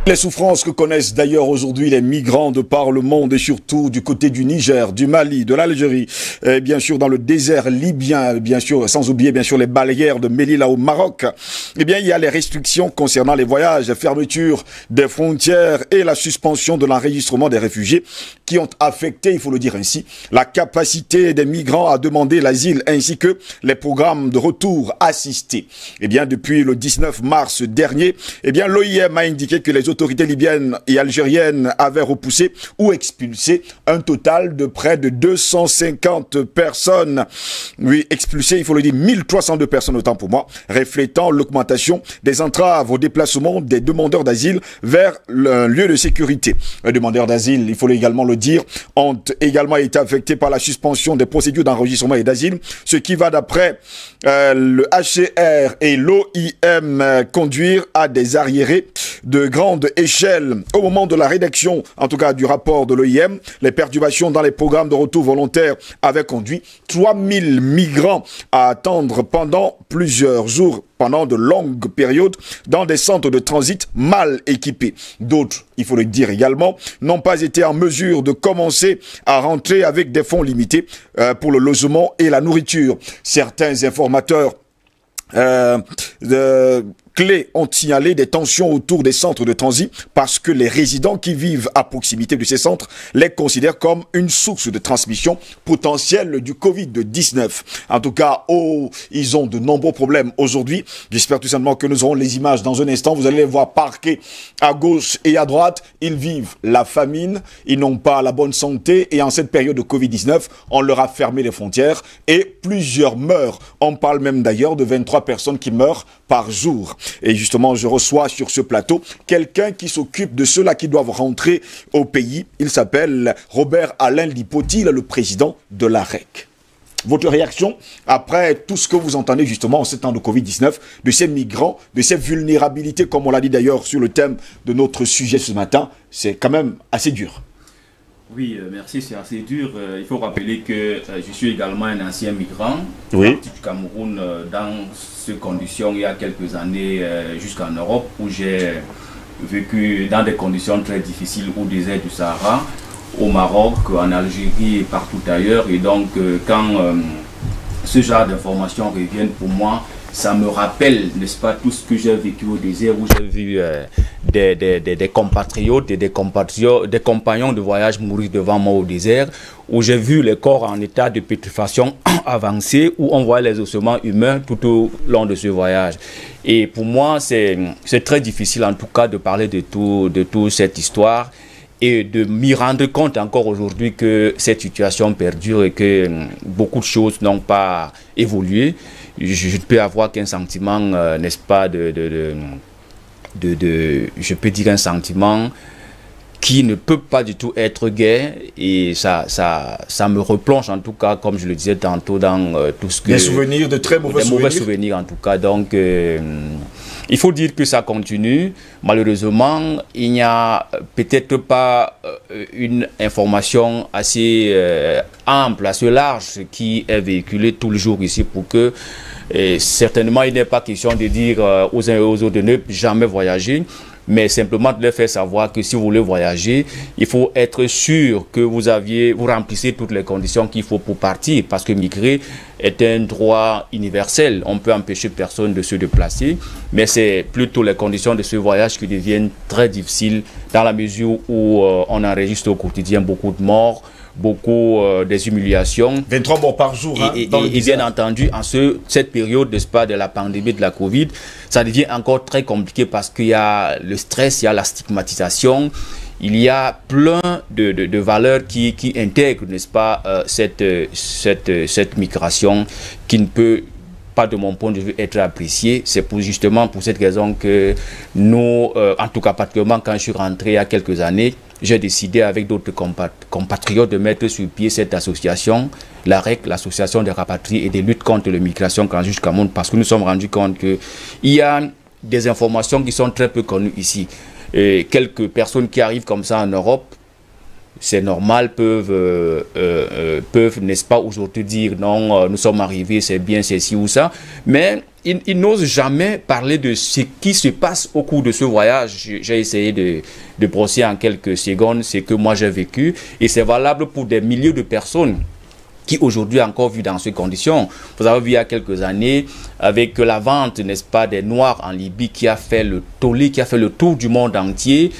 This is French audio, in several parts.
Les souffrances que connaissent d'ailleurs aujourd'hui les migrants de par le monde et surtout du côté du Niger, du Mali, de l'Algérie, et bien sûr dans le désert libyen, bien sûr, sans oublier bien sûr les barrières de Melilla au Maroc. Eh bien, il y a les restrictions concernant les voyages, la fermeture des frontières et la suspension de l'enregistrement des réfugiés qui ont affecté, il faut le dire ainsi, la capacité des migrants à demander l'asile ainsi que les programmes de retour assistés. Eh bien, depuis le 19 mars dernier, eh bien, l'OIM a indiqué que les autorités libyennes et algériennes avaient repoussé ou expulsé un total de près de 250 personnes. Oui, expulsé, il faut le dire, 1302 personnes autant pour moi, reflétant l'augmentation des entraves au déplacement des demandeurs d'asile vers un lieu de sécurité. Les demandeurs d'asile, il faut également le dire, ont également été affectés par la suspension des procédures d'enregistrement et d'asile, ce qui va d'après le HCR et l'OIM conduire à des arriérés de grande échelle. Au moment de la rédaction, en tout cas du rapport de l'OIM, les perturbations dans les programmes de retour volontaire avaient conduit 3000 migrants à attendre pendant plusieurs jours, pendant de longues périodes, dans des centres de transit mal équipés. D'autres, il faut le dire également, n'ont pas été en mesure de commencer à rentrer avec des fonds limités pour le logement et la nourriture. Certains informateurs clés ont signalé des tensions autour des centres de transit parce que les résidents qui vivent à proximité de ces centres les considèrent comme une source de transmission potentielle du Covid-19. En tout cas, ils ont de nombreux problèmes aujourd'hui. J'espère tout simplement que nous aurons les images dans un instant. Vous allez les voir parqués à gauche et à droite. Ils vivent la famine, ils n'ont pas la bonne santé et en cette période de Covid-19, on leur a fermé les frontières et plusieurs meurent. On parle même d'ailleurs de 23 personnes qui meurent par jour. Et justement, je reçois sur ce plateau quelqu'un qui s'occupe de ceux-là qui doivent rentrer au pays. Il s'appelle Robert Alain Lipoti, le président de l'AREC. Votre réaction après tout ce que vous entendez justement en ce temps de Covid-19, de ces migrants, de ces vulnérabilités, comme on l'a dit d'ailleurs sur le thème de notre sujet ce matin, c'est quand même assez dur. Oui, merci, c'est assez dur. Il faut rappeler que je suis également un ancien migrant, oui, parti du Cameroun dans ces conditions il y a quelques années jusqu'en Europe, où j'ai vécu dans des conditions très difficiles au désert du Sahara, au Maroc, en Algérie et partout ailleurs. Et donc, quand ce genre d'informations reviennent pour moi, ça me rappelle, n'est-ce pas, tout ce que j'ai vécu au désert, où j'ai vu des compatriotes et des compagnons de voyage mourir devant moi au désert, où j'ai vu les corps en état de pétrification avancée, où on voit les ossements humains tout au long de ce voyage. Et pour moi, c'est très difficile en tout cas de parler de toute cette histoire et de m'y rendre compte encore aujourd'hui que cette situation perdure et que beaucoup de choses n'ont pas évolué. Je ne peux avoir qu'un sentiment, n'est-ce pas, je peux dire un sentiment qui ne peut pas du tout être gai, et ça me replonge en tout cas, comme je le disais tantôt, dans tout ce que... Des souvenirs, de très mauvais souvenirs. Mauvais souvenirs en tout cas, donc il faut dire que ça continue. Malheureusement, il n'y a peut-être pas une information assez ample, assez large qui est véhiculée tout le jour ici pour que certainement il n'est pas question de dire aux uns et aux autres de ne jamais voyager, mais simplement de leur faire savoir que si vous voulez voyager, il faut être sûr que vous remplissez toutes les conditions qu'il faut pour partir, parce que migrer est un droit universel. On peut empêcher personne de se déplacer, mais c'est plutôt les conditions de ce voyage qui deviennent très difficiles, dans la mesure où on enregistre au quotidien beaucoup de morts, beaucoup des humiliations. 23 morts par jour. Hein, et bien entendu, en cette période, n'est-ce pas, de la pandémie de la Covid, ça devient encore très compliqué parce qu'il y a le stress, il y a la stigmatisation, il y a plein de valeurs qui intègrent, n'est-ce pas, cette migration qui ne peut pas, de mon point de vue, être appréciée. C'est justement pour cette raison que nous, en tout cas particulièrement quand je suis rentré il y a quelques années, j'ai décidé avec d'autres compatriotes de mettre sur pied cette association, l'AREC, l'association des rapatriés et des luttes contre l'immigration jusqu'au Cameroun, parce que nous nous sommes rendus compte qu'il y a des informations qui sont très peu connues ici. Et quelques personnes qui arrivent comme ça en Europe, c'est normal, peuvent n'est-ce pas, aujourd'hui dire non, nous sommes arrivés, c'est bien, c'est ci ou ça, mais ils n'osent jamais parler de ce qui se passe au cours de ce voyage. J'ai essayé de brosser en quelques secondes ce que moi j'ai vécu, et c'est valable pour des milliers de personnes qui aujourd'hui encore vivent dans ces conditions. Vous avez vu il y a quelques années, avec la vente, n'est-ce pas, des Noirs en Libye qui a fait le tollé, qui a fait le tour du monde entier.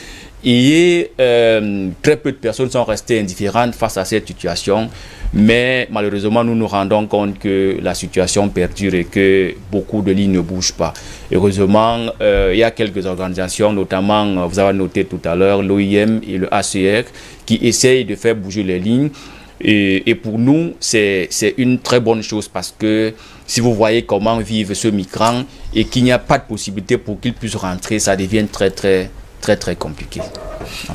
Et très peu de personnes sont restées indifférentes face à cette situation. Mais malheureusement, nous nous rendons compte que la situation perdure et que beaucoup de lignes ne bougent pas. Heureusement, il y a quelques organisations, notamment, vous avez noté tout à l'heure, l'OIM et le HCR, qui essayent de faire bouger les lignes. Et pour nous, c'est une très bonne chose, parce que si vous voyez comment vivent ce migrant et qu'il n'y a pas de possibilité pour qu'il puisse rentrer, ça devient très compliqué.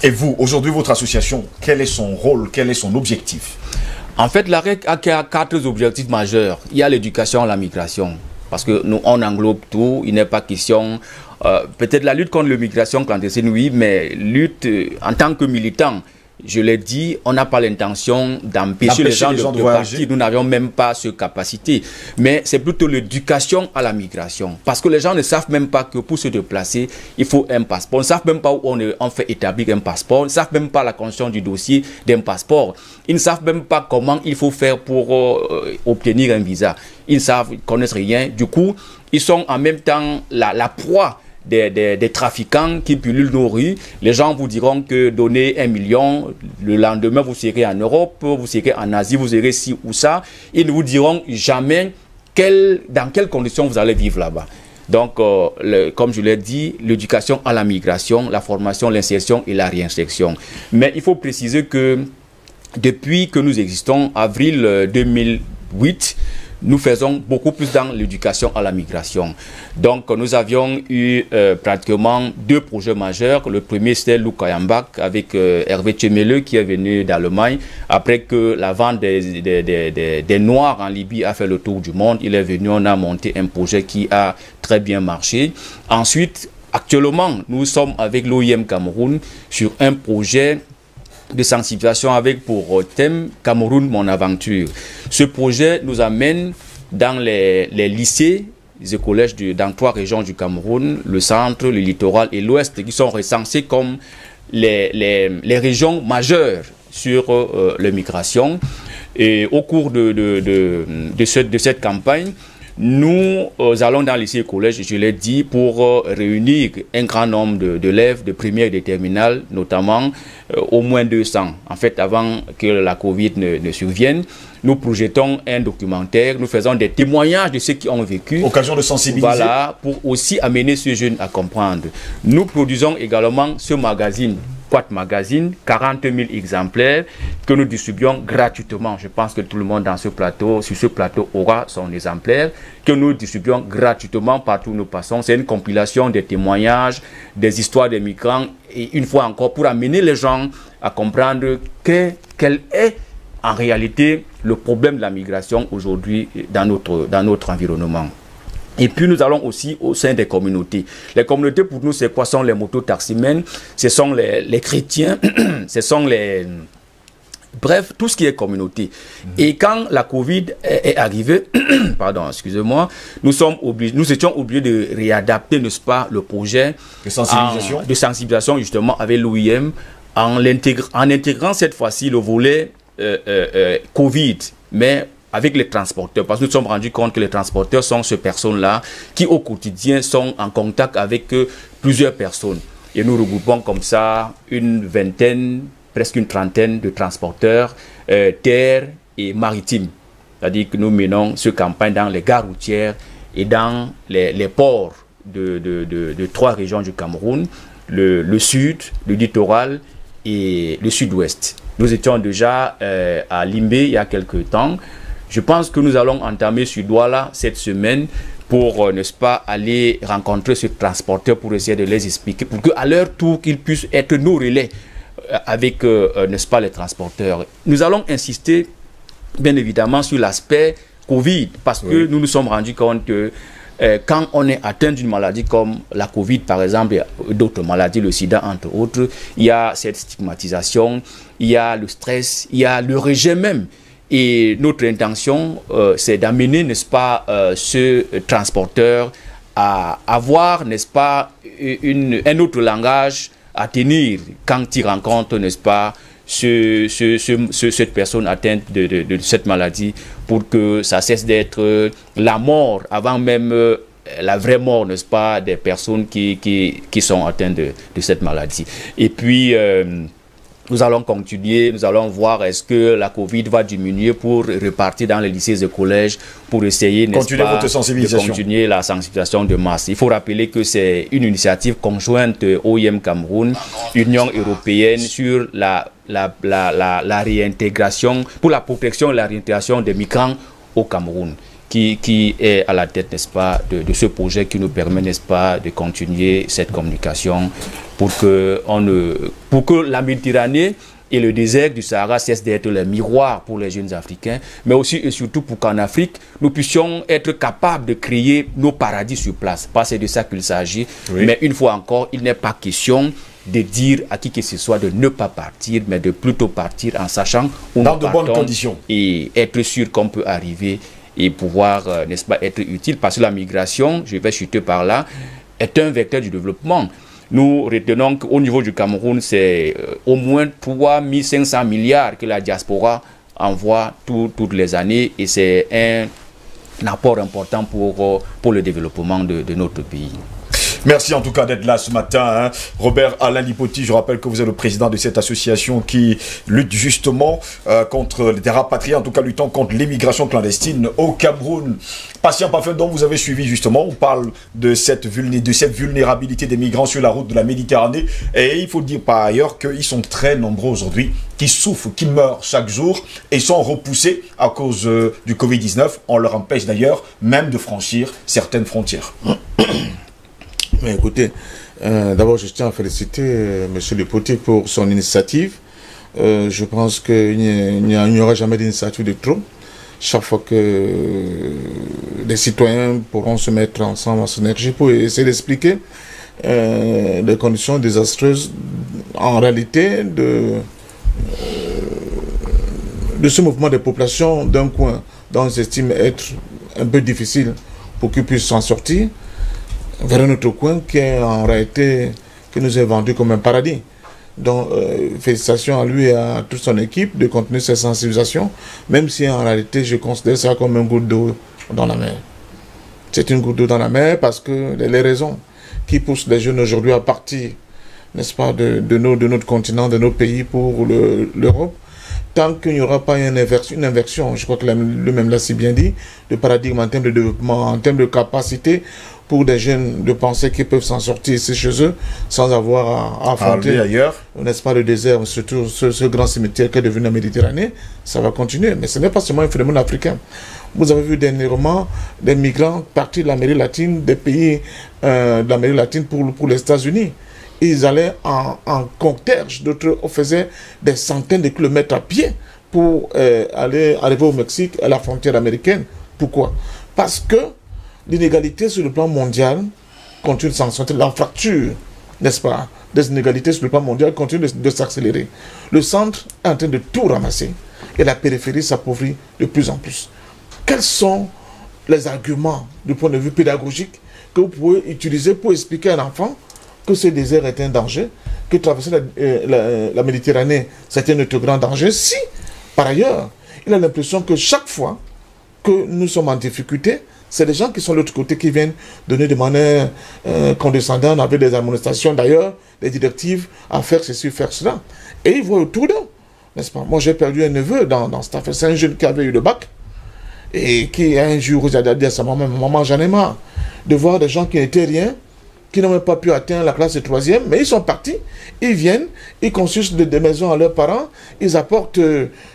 Et vous, aujourd'hui, votre association, quel est son rôle, quel est son objectif? En fait, la REC a 4 objectifs majeurs. Il y a l'éducation, la migration, parce que nous, on englobe tout. Il n'est pas question, peut-être la lutte contre l'immigration clandestine, oui, mais lutte en tant que militant. Je l'ai dit, on n'a pas l'intention d'empêcher les gens de partir. Nous n'avions même pas cette capacité. Mais c'est plutôt l'éducation à la migration. Parce que les gens ne savent même pas que pour se déplacer, il faut un passeport. Ils ne savent même pas où on fait établir un passeport. Ils ne savent même pas la condition du dossier d'un passeport. Ils ne savent même pas comment il faut faire pour obtenir un visa. Ils ne connaissent rien. Du coup, ils sont en même temps la proie des trafiquants qui pullulent nos rues. Les gens vous diront que donner 1 million, le lendemain vous serez en Europe, vous serez en Asie, vous serez ci ou ça. Ils ne vous diront jamais dans quelles conditions vous allez vivre là-bas. Donc, comme je l'ai dit, l'éducation à la migration, la formation, l'insertion et la réinsertion. Mais il faut préciser que depuis que nous existons, avril 2008, nous faisons beaucoup plus dans l'éducation à la migration. Donc, nous avions eu pratiquement 2 projets majeurs. Le premier, c'était Lukayambak avec Hervé Tchemeleu qui est venu d'Allemagne. Après que la vente des Noirs en Libye a fait le tour du monde, il est venu, on a monté un projet qui a très bien marché. Ensuite, actuellement, nous sommes avec l'OIM Cameroun sur un projet de sensibilisation avec pour thème Cameroun, mon aventure. Ce projet nous amène dans les lycées, les collèges dans 3 régions du Cameroun, le centre, le littoral et l'ouest, qui sont recensés comme les régions majeures sur l'immigration. Et au cours de cette campagne, nous allons dans les lycées et collèges, je l'ai dit, pour réunir un grand nombre d'élèves de première et de terminale, notamment au moins 200. En fait, avant que la Covid ne survienne, nous projetons un documentaire, nous faisons des témoignages de ceux qui ont vécu. Occasion de sensibiliser. Voilà, pour aussi amener ces jeunes à comprendre. Nous produisons également ce magazine, Quat Magazine, 40 000 exemplaires que nous distribuons gratuitement. Je pense que tout le monde sur ce plateau aura son exemplaire, que nous distribuons gratuitement partout où nous passons. C'est une compilation des témoignages, des histoires des migrants, et une fois encore pour amener les gens à comprendre quel est en réalité le problème de la migration aujourd'hui dans notre environnement. Et puis nous allons aussi au sein des communautés. Les communautés pour nous, c'est quoi? Ce sont les mototaximens, ce sont les chrétiens, ce sont les... Bref, tout ce qui est communauté. Et quand la Covid est arrivée, pardon, excusez-moi, nous étions obligés de réadapter, n'est-ce pas, le projet de sensibilisation justement avec l'OIM en intégrant cette fois-ci le volet Covid, mais avec les transporteurs, parce que nous nous sommes rendus compte que les transporteurs sont ces personnes-là qui au quotidien sont en contact avec plusieurs personnes. Et nous regroupons comme ça une vingtaine, presque une trentaine de transporteurs terre et maritimes. C'est-à-dire que nous menons cette campagne dans les gares routières et dans les ports de 3 régions du Cameroun, le sud, le littoral et le sud-ouest. Nous étions déjà à Limbé il y a quelques temps. Je pense que nous allons entamer ce Douala cette semaine pour, n'est-ce pas, aller rencontrer ce transporteur pour essayer de les expliquer, pour qu'à leur tour, qu'ils puissent être nos relais avec, n'est-ce pas, les transporteurs. Nous allons insister, bien évidemment, sur l'aspect Covid, parce que nous nous sommes rendus compte que quand on est atteint d'une maladie comme la Covid, par exemple, et d'autres maladies, le sida, entre autres, il y a cette stigmatisation, il y a le stress, il y a le rejet même. Et notre intention, c'est d'amener, n'est-ce pas, ce transporteur à avoir, n'est-ce pas, un autre langage à tenir quand il rencontre, n'est-ce pas, cette personne atteinte de cette maladie, pour que ça cesse d'être la mort avant même la vraie mort, n'est-ce pas, des personnes qui sont atteintes de cette maladie. Et puis, nous allons continuer, nous allons voir est-ce que la Covid va diminuer pour repartir dans les lycées et collèges pour essayer, n'est-ce pas, de continuer la sensibilisation de masse. Il faut rappeler que c'est une initiative conjointe OIM Cameroun, Union européenne sur la réintégration, pour la protection et la réintégration des migrants au Cameroun, qui est à la tête, n'est-ce pas, de ce projet qui nous permet, n'est-ce pas, de continuer cette communication pour que la Méditerranée et le désert du Sahara cessent d'être les miroirs pour les jeunes Africains, mais aussi et surtout pour qu'en Afrique, nous puissions être capables de créer nos paradis sur place. Parce que c'est de ça qu'il s'agit. Oui. Mais une fois encore, il n'est pas question de dire à qui que ce soit de ne pas partir, mais de plutôt partir en sachant où dans de bonnes conditions et être sûr qu'on peut arriver et pouvoir, n'est-ce pas, être utile. Parce que la migration, je vais chuter par là, est un vecteur du développement. Nous retenons qu'au niveau du Cameroun, c'est au moins 3500 milliards que la diaspora envoie toutes les années, et c'est un apport important pour le développement de notre pays. Merci en tout cas d'être là ce matin, hein. Robert Alain Lipoti, je rappelle que vous êtes le président de cette association qui lutte justement contre les rapatriés, en tout cas luttant contre l'immigration clandestine au Cameroun. Patient Parfum, dont vous avez suivi justement, on parle de cette vulnérabilité des migrants sur la route de la Méditerranée, et il faut dire par ailleurs qu'ils sont très nombreux aujourd'hui, qui souffrent, qui meurent chaque jour et sont repoussés à cause du Covid-19. On leur empêche d'ailleurs même de franchir certaines frontières. Mais écoutez, d'abord je tiens à féliciter M. Lipoti pour son initiative. Je pense qu'il n'y aura jamais d'initiative de trop. Chaque fois que les citoyens pourront se mettre ensemble en synergie pour essayer d'expliquer les conditions désastreuses en réalité de ce mouvement de population d'un coin dont ils estiment être un peu difficile pour qu'ils puissent s'en sortir, vers un autre coin qui nous est vendu comme un paradis. Donc, félicitations à lui et à toute son équipe de continuer cette sensibilisation, même si en réalité, je considère ça comme une goutte d'eau dans la mer. C'est une goutte d'eau dans la mer parce que les raisons qui poussent les jeunes aujourd'hui à partir, n'est-ce pas, de notre continent, de nos pays pour l'Europe, tant qu'il n'y aura pas une inversion, je crois que lui-même l'a si bien dit, de paradigme en termes de développement, en termes de capacité, pour des jeunes de penser qu'ils peuvent s'en sortir ici chez eux sans avoir à affronter ailleurs, n'est-ce pas, le désert, surtout ce grand cimetière qui est devenu la Méditerranée. Ça va continuer, mais ce n'est pas seulement un phénomène africain. Vous avez vu dernièrement des migrants partir de l'Amérique latine, des pays de l'Amérique latine pour les États-Unis. Ils allaient en cortège, d'autres faisaient des centaines de kilomètres à pied pour arriver au Mexique, à la frontière américaine. Pourquoi? Parce que l'inégalité sur le plan mondial continue de s'accélérer. La fracture, n'est-ce pas, des inégalités sur le plan mondial continue de s'accélérer. Le centre est en train de tout ramasser et la périphérie s'appauvrit de plus en plus. Quels sont les arguments du point de vue pédagogique que vous pouvez utiliser pour expliquer à un enfant que ce désert est un danger, que traverser la Méditerranée c'est un autre grand danger, si, par ailleurs, il a l'impression que chaque fois que nous sommes en difficulté, c'est les gens qui sont de l'autre côté qui viennent donner de manière condescendante, avec des admonestations d'ailleurs, des directives à faire ceci, faire cela. Et ils voient autour d'eux, n'est-ce pas? Moi, j'ai perdu un neveu dans cette affaire. C'est un jeune qui avait eu le bac et qui, un jour, a dit à sa maman, maman, j'en ai marre de voir des gens qui n'étaient rien, qui n'ont même pas pu atteindre la classe de 3e, mais ils sont partis, ils viennent, ils construisent des maisons à leurs parents, ils apportent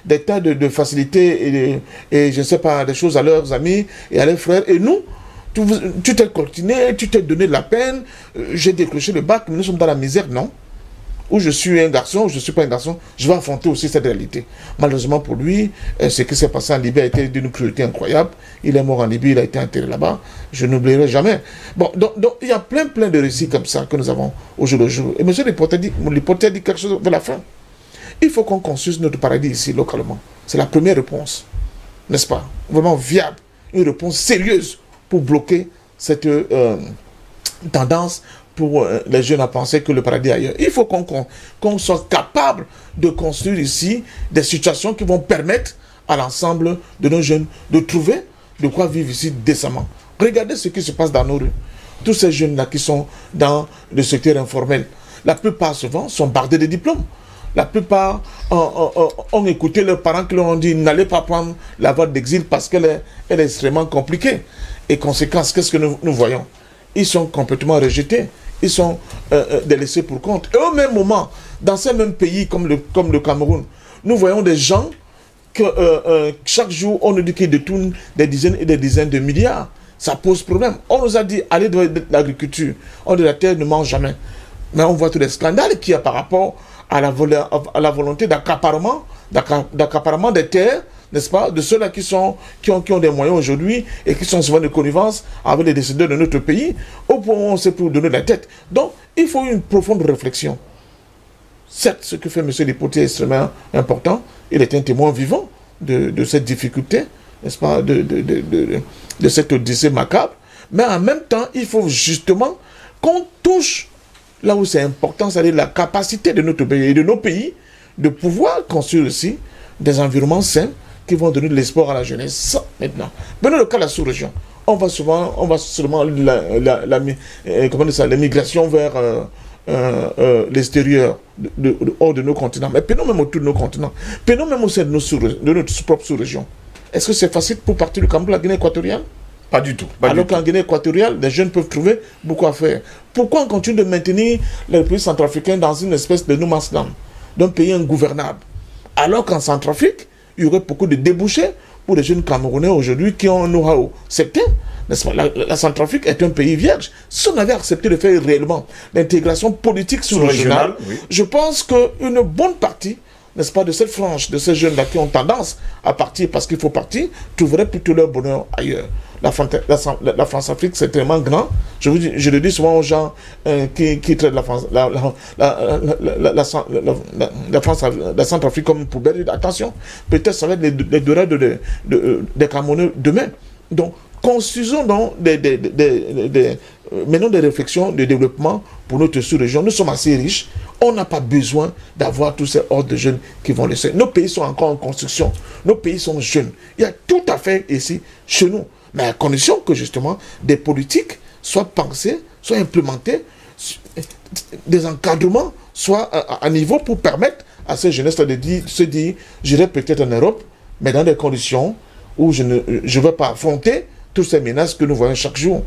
des tas de facilités et je ne sais pas, des choses à leurs amis et à leurs frères. Et nous, tu t'es coltiné, tu t'es donné de la peine, j'ai décroché le bac, mais nous sommes dans la misère, non? Ou je suis un garçon, ou je ne suis pas un garçon, je vais affronter aussi cette réalité. Malheureusement pour lui, ce qui s'est passé en Libye a été d'une cruauté incroyable. Il est mort en Libye, il a été enterré là-bas. Je n'oublierai jamais. Bon, donc il y a plein de récits comme ça que nous avons au jour le jour. Et M. Lipoti dit quelque chose vers la fin. Il faut qu'on construise notre paradis ici, localement. C'est la première réponse, n'est-ce pas? Vraiment viable, une réponse sérieuse pour bloquer cette tendance pour les jeunes à penser que le paradis est ailleurs. Il faut qu'on soit capable de construire ici des situations qui vont permettre à l'ensemble de nos jeunes de trouver de quoi vivre ici décemment. Regardez ce qui se passe dans nos rues. Tous ces jeunes-là qui sont dans le secteur informel, la plupart souvent sont bardés de diplômes. La plupart ont écouté leurs parents qui leur ont dit n'allez pas prendre la voie d'exil parce qu'elle est extrêmement compliquée. Et conséquence, qu'est-ce que nous voyons? Ils sont complètement rejetés. Ils sont délaissés pour compte. Et au même moment, dans ces mêmes pays comme le Cameroun, nous voyons des gens que chaque jour, on nous dit qu'ils détournent des dizaines et des dizaines de milliards. Ça pose problème. On nous a dit, allez dans l'agriculture. On dit, la terre ne mange jamais. Mais on voit tous les scandales qu'il y a par rapport à la volonté d'accaparement des terres, n'est-ce pas, de ceux-là qui ont des moyens aujourd'hui et qui sont souvent de connivence avec les décideurs de notre pays, au point où on sait pour donner la tête. Donc, il faut une profonde réflexion. Certes, ce que fait M. Lipotier est extrêmement important. Il est un témoin vivant de cette difficulté, n'est-ce pas, de cette odyssée macabre. Mais en même temps, il faut justement qu'on touche là où c'est important, c'est-à-dire la capacité de notre pays et de nos pays de pouvoir construire aussi des environnements sains qui vont donner de l'espoir à la jeunesse. Ça, maintenant. Prenons le cas de la sous-région. On va seulement l'émigration vers l'extérieur, hors de nos continents. Mais prenons même autour de nos continents. Prenons même au sein de notre propre sous-région. Est-ce que c'est facile pour partir du Cameroun à la Guinée équatoriale? Pas du tout. Alors qu'en Guinée équatoriale, les jeunes peuvent trouver beaucoup à faire. Pourquoi on continue de maintenir les pays centrafricains dans une espèce de no man's land, d'un pays ingouvernable? Alors qu'en Centrafrique, il y aurait beaucoup de débouchés pour les jeunes Camerounais aujourd'hui qui ont un know-how certain. La Centrafrique est un pays vierge. Si on avait accepté de faire réellement l'intégration politique sous-régionale, oui, je pense qu'une bonne partie, n'est-ce pas, de cette frange, de ces jeunes-là qui ont tendance à partir parce qu'il faut partir, trouveraient plutôt leur bonheur ailleurs. La France-Afrique, c'est tellement grand. Je le dis souvent aux gens qui traitent la Centrafrique comme une poubelle. Attention, peut-être ça va être les dorades des Camerounais demain. Donc, construisons donc menons des réflexions de développement pour notre sous-région. Nous sommes assez riches. On n'a pas besoin d'avoir tous ces hordes de jeunes qui vont laisser. Nos pays sont encore en construction. Nos pays sont jeunes. Il y a tout à faire ici, chez nous. Mais à condition que justement des politiques soient pensées, soient implémentées, des encadrements soient à niveau pour permettre à ces jeunesses de se dire, j'irai peut-être en Europe, mais dans des conditions où je ne vais pas affronter toutes ces menaces que nous voyons chaque jour.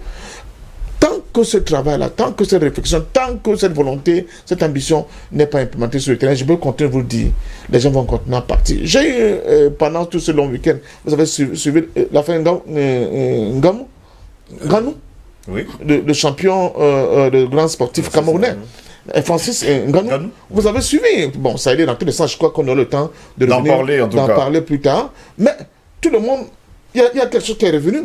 Tant que ce travail-là, tant que cette réflexion, tant que cette volonté, cette ambition n'est pas implémentée sur le terrain, je peux continuer de vous le dire, les gens vont continuer à partir. J'ai eu, pendant tout ce long week-end, vous avez suivi la fin Nganou, oui, le champion de grand sportif camerounais. Francis Nganou, vous avez suivi. Bon, ça allait dans tous les sens, je crois qu'on aura le temps d'en parler plus tard. Mais tout le monde, il y a quelque chose qui est revenu.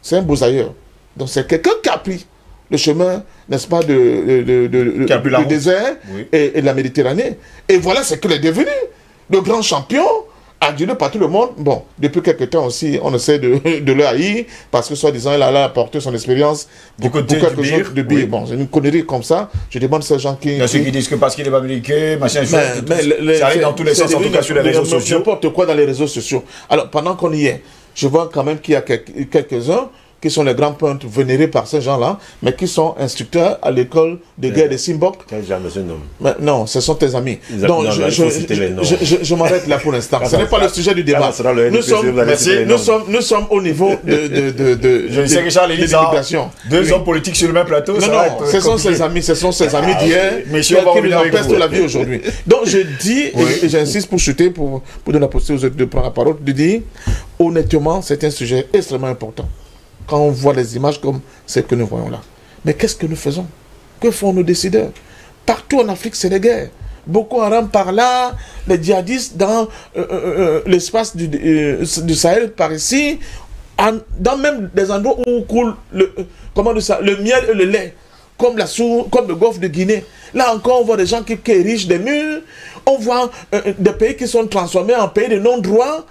C'est un beau ailleurs. Donc c'est quelqu'un qui a pris le chemin, n'est-ce pas, du désert, oui, et de la Méditerranée. Et voilà ce qu'il est devenu. Le grand champion, adulé par tout le monde. Bon, depuis quelques temps aussi, on essaie de le haïr, parce que soi-disant, il a apporté son expérience du côté du bir. Oui. Bon, c'est une connerie comme ça. Je demande ces gens qui... Il y a ceux qui disent que parce qu'il est américain, machin, ça arrive dans tous les sens, en tout cas sur les réseaux sociaux. N'importe quoi dans les réseaux sociaux. Alors, pendant qu'on y est, je vois quand même qu'il y a quelques-uns qui sont les grands peintres vénérés par ces gens-là, mais qui sont instructeurs à l'école de guerre de Simbok. Non, ce sont tes amis. Donc, je m'arrête là pour l'instant. Ce n'est pas le sujet du débat. Nous sommes au niveau de je sais que Charles l'immigration. Deux hommes politiques sur le même plateau. Non, ce sont ses amis d'hier qui nous empêchent la vie aujourd'hui. Donc, je dis, et j'insiste pour chuter, pour donner la possibilité aux autres de prendre la parole, de dire, honnêtement, c'est un sujet extrêmement important. Quand on voit les images comme celles que nous voyons là. Mais qu'est-ce que nous faisons? Que font nos décideurs? Partout en Afrique, c'est les guerres. Boko Haram par là, les djihadistes dans l'espace du Sahel par ici, dans même des endroits où coule le miel et le lait, comme le golfe de Guinée. Là encore, on voit des gens qui érigent des murs, On voit des pays qui sont transformés en pays de non-droit,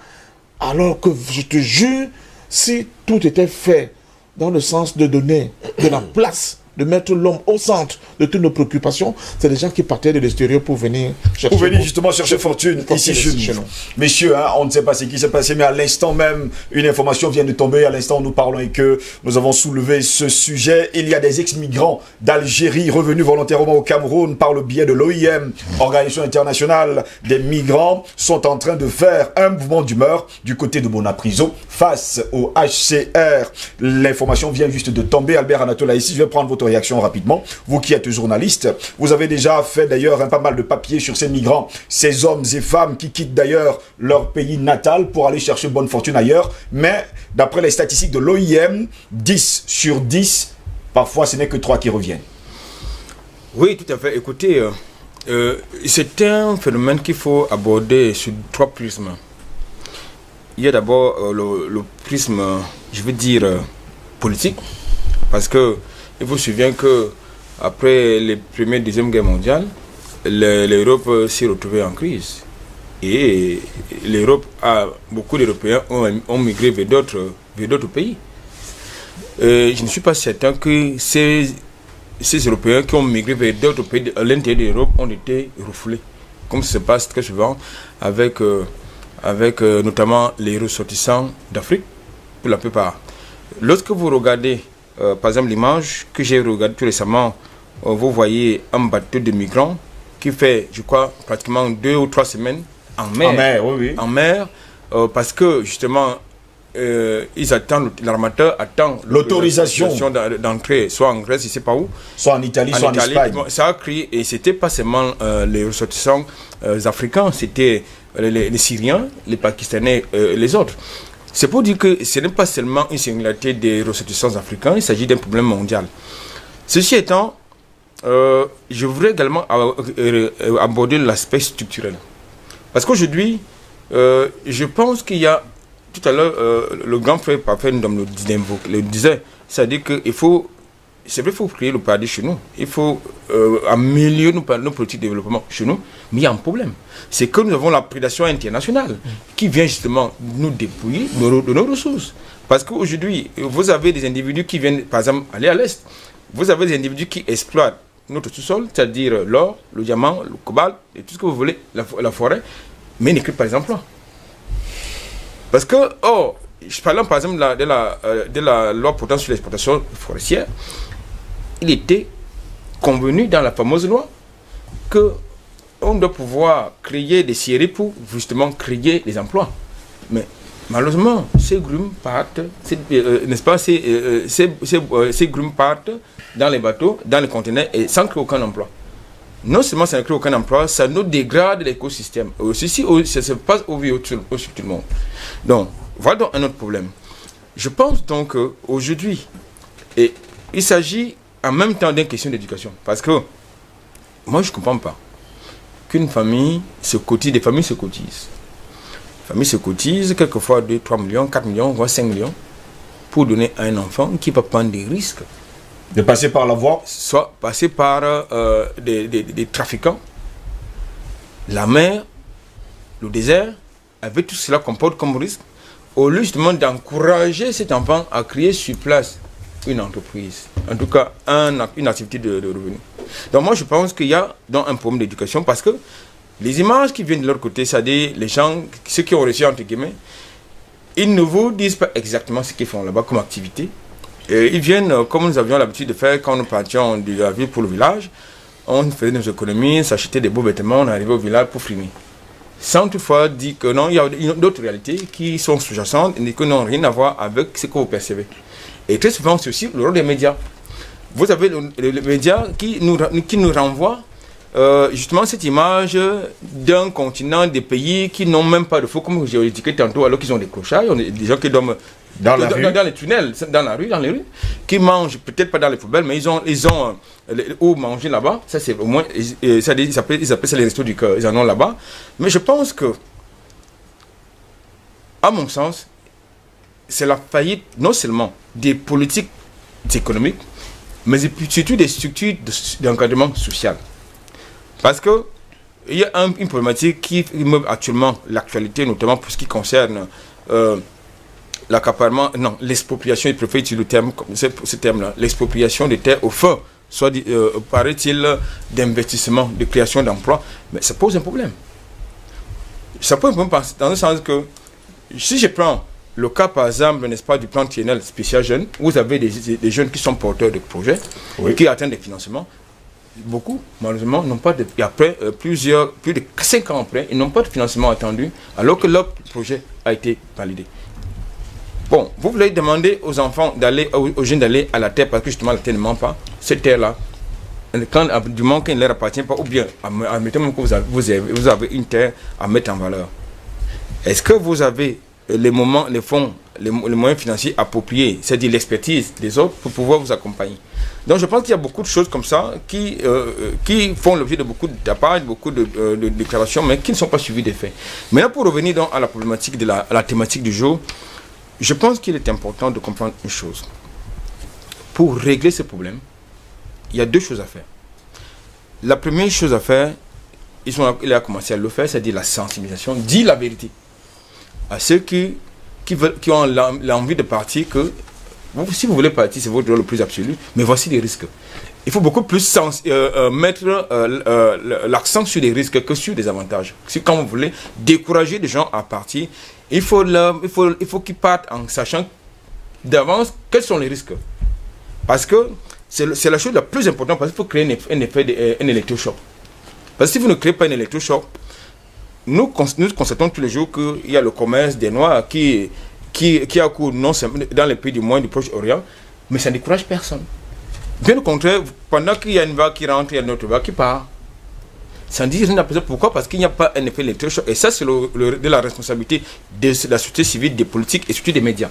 alors que je te jure, si tout était fait dans le sens de donner de la place, de mettre l'homme au centre de toutes nos préoccupations, c'est des gens qui partaient de l'extérieur pour venir chercher. Pour venir justement chercher fortune ici chez nous. Messieurs, hein, on ne sait pas ce qui s'est passé, mais à l'instant même, une information vient de tomber. À l'instant où nous parlons et que nous avons soulevé ce sujet, il y a des ex-migrants d'Algérie revenus volontairement au Cameroun par le biais de l'OIM, Organisation internationale des migrants, sont en train de faire un mouvement d'humeur du côté de Bonapriso face au HCR. L'information vient juste de tomber. Albert Anatola, ici, je vais prendre votre réaction rapidement. Vous qui êtes journaliste, vous avez déjà fait d'ailleurs pas mal de papiers sur ces migrants, ces hommes et femmes qui quittent d'ailleurs leur pays natal pour aller chercher bonne fortune ailleurs. Mais d'après les statistiques de l'OIM, 10 sur 10, parfois ce n'est que 3 qui reviennent. Oui, tout à fait. Écoutez, c'est un phénomène qu'il faut aborder sur 3 prismes. Il y a d'abord le prisme, je veux dire, politique, parce que il vous souvient que après les premières et deuxième guerre mondiale, l'Europe s'est retrouvée en crise. Et l'Europe beaucoup d'Européens ont migré vers d'autres pays. Je ne suis pas certain que ces Européens qui ont migré vers d'autres pays à l'intérieur de l'Europe ont été refoulés, comme ça se passe très souvent avec notamment les ressortissants d'Afrique, pour la plupart. Lorsque vous regardez par exemple l'image que j'ai regardée tout récemment, vous voyez un bateau de migrants qui fait, je crois, pratiquement 2 ou 3 semaines en mer. En mer, parce que justement, ils attendent, l'armateur attend l'autorisation d'entrer, soit en Grèce, je ne sais pas où, soit en Italie, soit en Espagne. Bon, ça a créé, et c'était pas seulement les ressortissants africains, c'était les Syriens, les Pakistanais, les autres. C'est pour dire que ce n'est pas seulement une singularité des ressortissants africains, il s'agit d'un problème mondial. Ceci étant, je voudrais également aborder l'aspect structurel. Parce qu'aujourd'hui, je pense qu'il y a, tout à l'heure, le grand frère parfait nous le disait, c'est-à-dire qu'il faut, c'est vrai, il faut créer le paradis chez nous, il faut améliorer nos politiques de développement chez nous, mais il y a un problème. C'est que nous avons la prédation internationale qui vient justement nous dépouiller de nos ressources. Parce qu'aujourd'hui, vous avez des individus qui viennent, par exemple, aller à l'Est. Vous avez des individus qui exploitent notre sous-sol, c'est-à-dire l'or, le diamant, le cobalt, et tout ce que vous voulez, la forêt, mais ils ne créent pas les emplois. Parce que, je parle par exemple de la loi portant sur l'exploitation forestière, il était convenu dans la fameuse loi que on doit pouvoir créer des scieries pour justement créer des emplois. Mais malheureusement, ces grumes partent, n'est-ce pas, ces grumes partent dans les bateaux, dans les conteneurs, et sans créer aucun emploi. Non seulement ça ne crée aucun emploi, ça nous dégrade l'écosystème. Ceci, ça se passe au tout le monde. Donc, voilà donc un autre problème. Je pense donc qu'aujourd'hui, il s'agit en même temps d'une question d'éducation. Parce que moi, je ne comprends pas qu'une famille se cotise, des familles se cotisent. Les familles se cotisent quelquefois 2, 3 millions, 4 millions, voire 5 millions pour donner à un enfant qui va prendre des risques. De passer par la voie. Soit passer par des trafiquants, la mer, le désert, avec tout cela comporte comme risque, au lieu justement d'encourager cet enfant à créer sur place une entreprise, en tout cas une activité de revenu. Donc moi je pense qu'il y a donc un problème d'éducation parce que les images qui viennent de leur côté, c'est-à-dire les gens, ceux qui ont réussi entre guillemets, ils ne vous disent pas exactement ce qu'ils font là-bas comme activité. Et ils viennent comme nous avions l'habitude de faire quand nous partions de la ville pour le village. On faisait nos économies, s'achetait des beaux vêtements, on arrivait au village pour frimer. Sans toutefois dire que non, il y a d'autres réalités qui sont sous-jacentes et qui n'ont rien à voir avec ce que vous percevez. Et très souvent, c'est aussi le rôle des médias. Vous avez les médias qui nous renvoient justement cette image d'un continent, des pays qui n'ont même pas de feu, comme j'ai indiqué tantôt, alors qu'ils ont des clochards, des gens qui dorment dans les tunnels, dans la rue, dans les rues, qui mangent peut-être pas dans les poubelles, mais ils ont où manger là-bas. Ça c'est au moins, ils appellent ça les restos du cœur, ils en ont là-bas. Mais je pense que, à mon sens, c'est la faillite non seulement des politiques économiques, mais surtout des structures d'encadrement social. Parce que il y a une problématique qui meuble actuellement l'actualité, notamment pour ce qui concerne l'accaparement, non, l'expropriation, je préfère utiliser le terme, ce terme-là, l'expropriation des terres au fin, soit paraît-il, d'investissement, de création d'emplois, mais ça pose un problème. Ça pose un problème dans le sens que, si je prends le cas, par exemple, n'est-ce pas, du plan triennal spécial jeune, vous avez des jeunes qui sont porteurs de projets, oui, qui atteignent des financements. Beaucoup, malheureusement, n'ont pas de, et après plus de 5 ans après, ils n'ont pas de financement attendu, alors que leur projet a été validé. Bon, vous voulez demander aux enfants d'aller, aux jeunes d'aller à la terre parce que justement la terre ne ment pas. Cette terre-là, quand du moment qu'elle ne leur appartient pas, ou bien, admettons que vous avez une terre à mettre en valeur. Est-ce que vous avez les fonds, les moyens financiers appropriés, c'est-à-dire l'expertise des autres pour pouvoir vous accompagner? Donc je pense qu'il y a beaucoup de choses comme ça qui font l'objet de beaucoup de tapages, beaucoup de déclarations, mais qui ne sont pas suivies des faits. Maintenant, pour revenir donc à la problématique à la thématique du jour, je pense qu'il est important de comprendre une chose. Pour régler ce problème, il y a 2 choses à faire. La première chose à faire, il a commencé à le faire, c'est-à-dire la sensibilisation, dire la vérité à ceux qui ont l'envie de partir, que si vous voulez partir, c'est votre droit le plus absolu, mais voici les risques. Il faut beaucoup plus mettre l'accent sur les risques que sur les avantages. Si quand vous voulez décourager les gens à partir, il faut qu'ils partent en sachant d'avance quels sont les risques. Parce que c'est la chose la plus importante, parce qu'il faut créer un électrochoc. Parce que si vous ne créez pas un électrochoc, nous constatons tous les jours qu'il y a le commerce des Noirs qui a cours non seulement dans les pays du Moyen et du Proche-Orient, mais ça ne décourage personne. Bien au contraire, pendant qu'il y a une vague qui rentre, il y a une autre vague qui part. Ça ne dit rien à personne. Pourquoi? Parce qu'il n'y a pas un effet électrochoc. Et ça, c'est de la responsabilité de la société civile, des politiques et surtout des médias.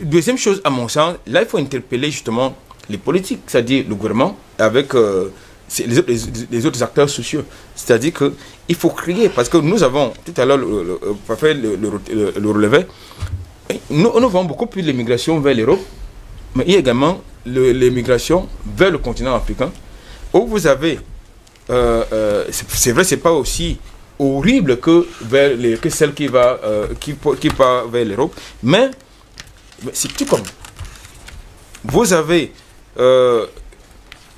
Deuxième chose, à mon sens, là, il faut interpeller justement les politiques, c'est-à-dire le gouvernement, avec les autres acteurs sociaux. C'est-à-dire qu'il faut crier, parce que nous avons, tout à l'heure, le relevé, nous avons beaucoup plus l'immigration vers l'Europe, mais il y a également l'immigration vers le continent africain, où vous avez, c'est vrai, c'est pas aussi horrible que celle qui part vers l'Europe, mais c'est tout comme. Vous avez,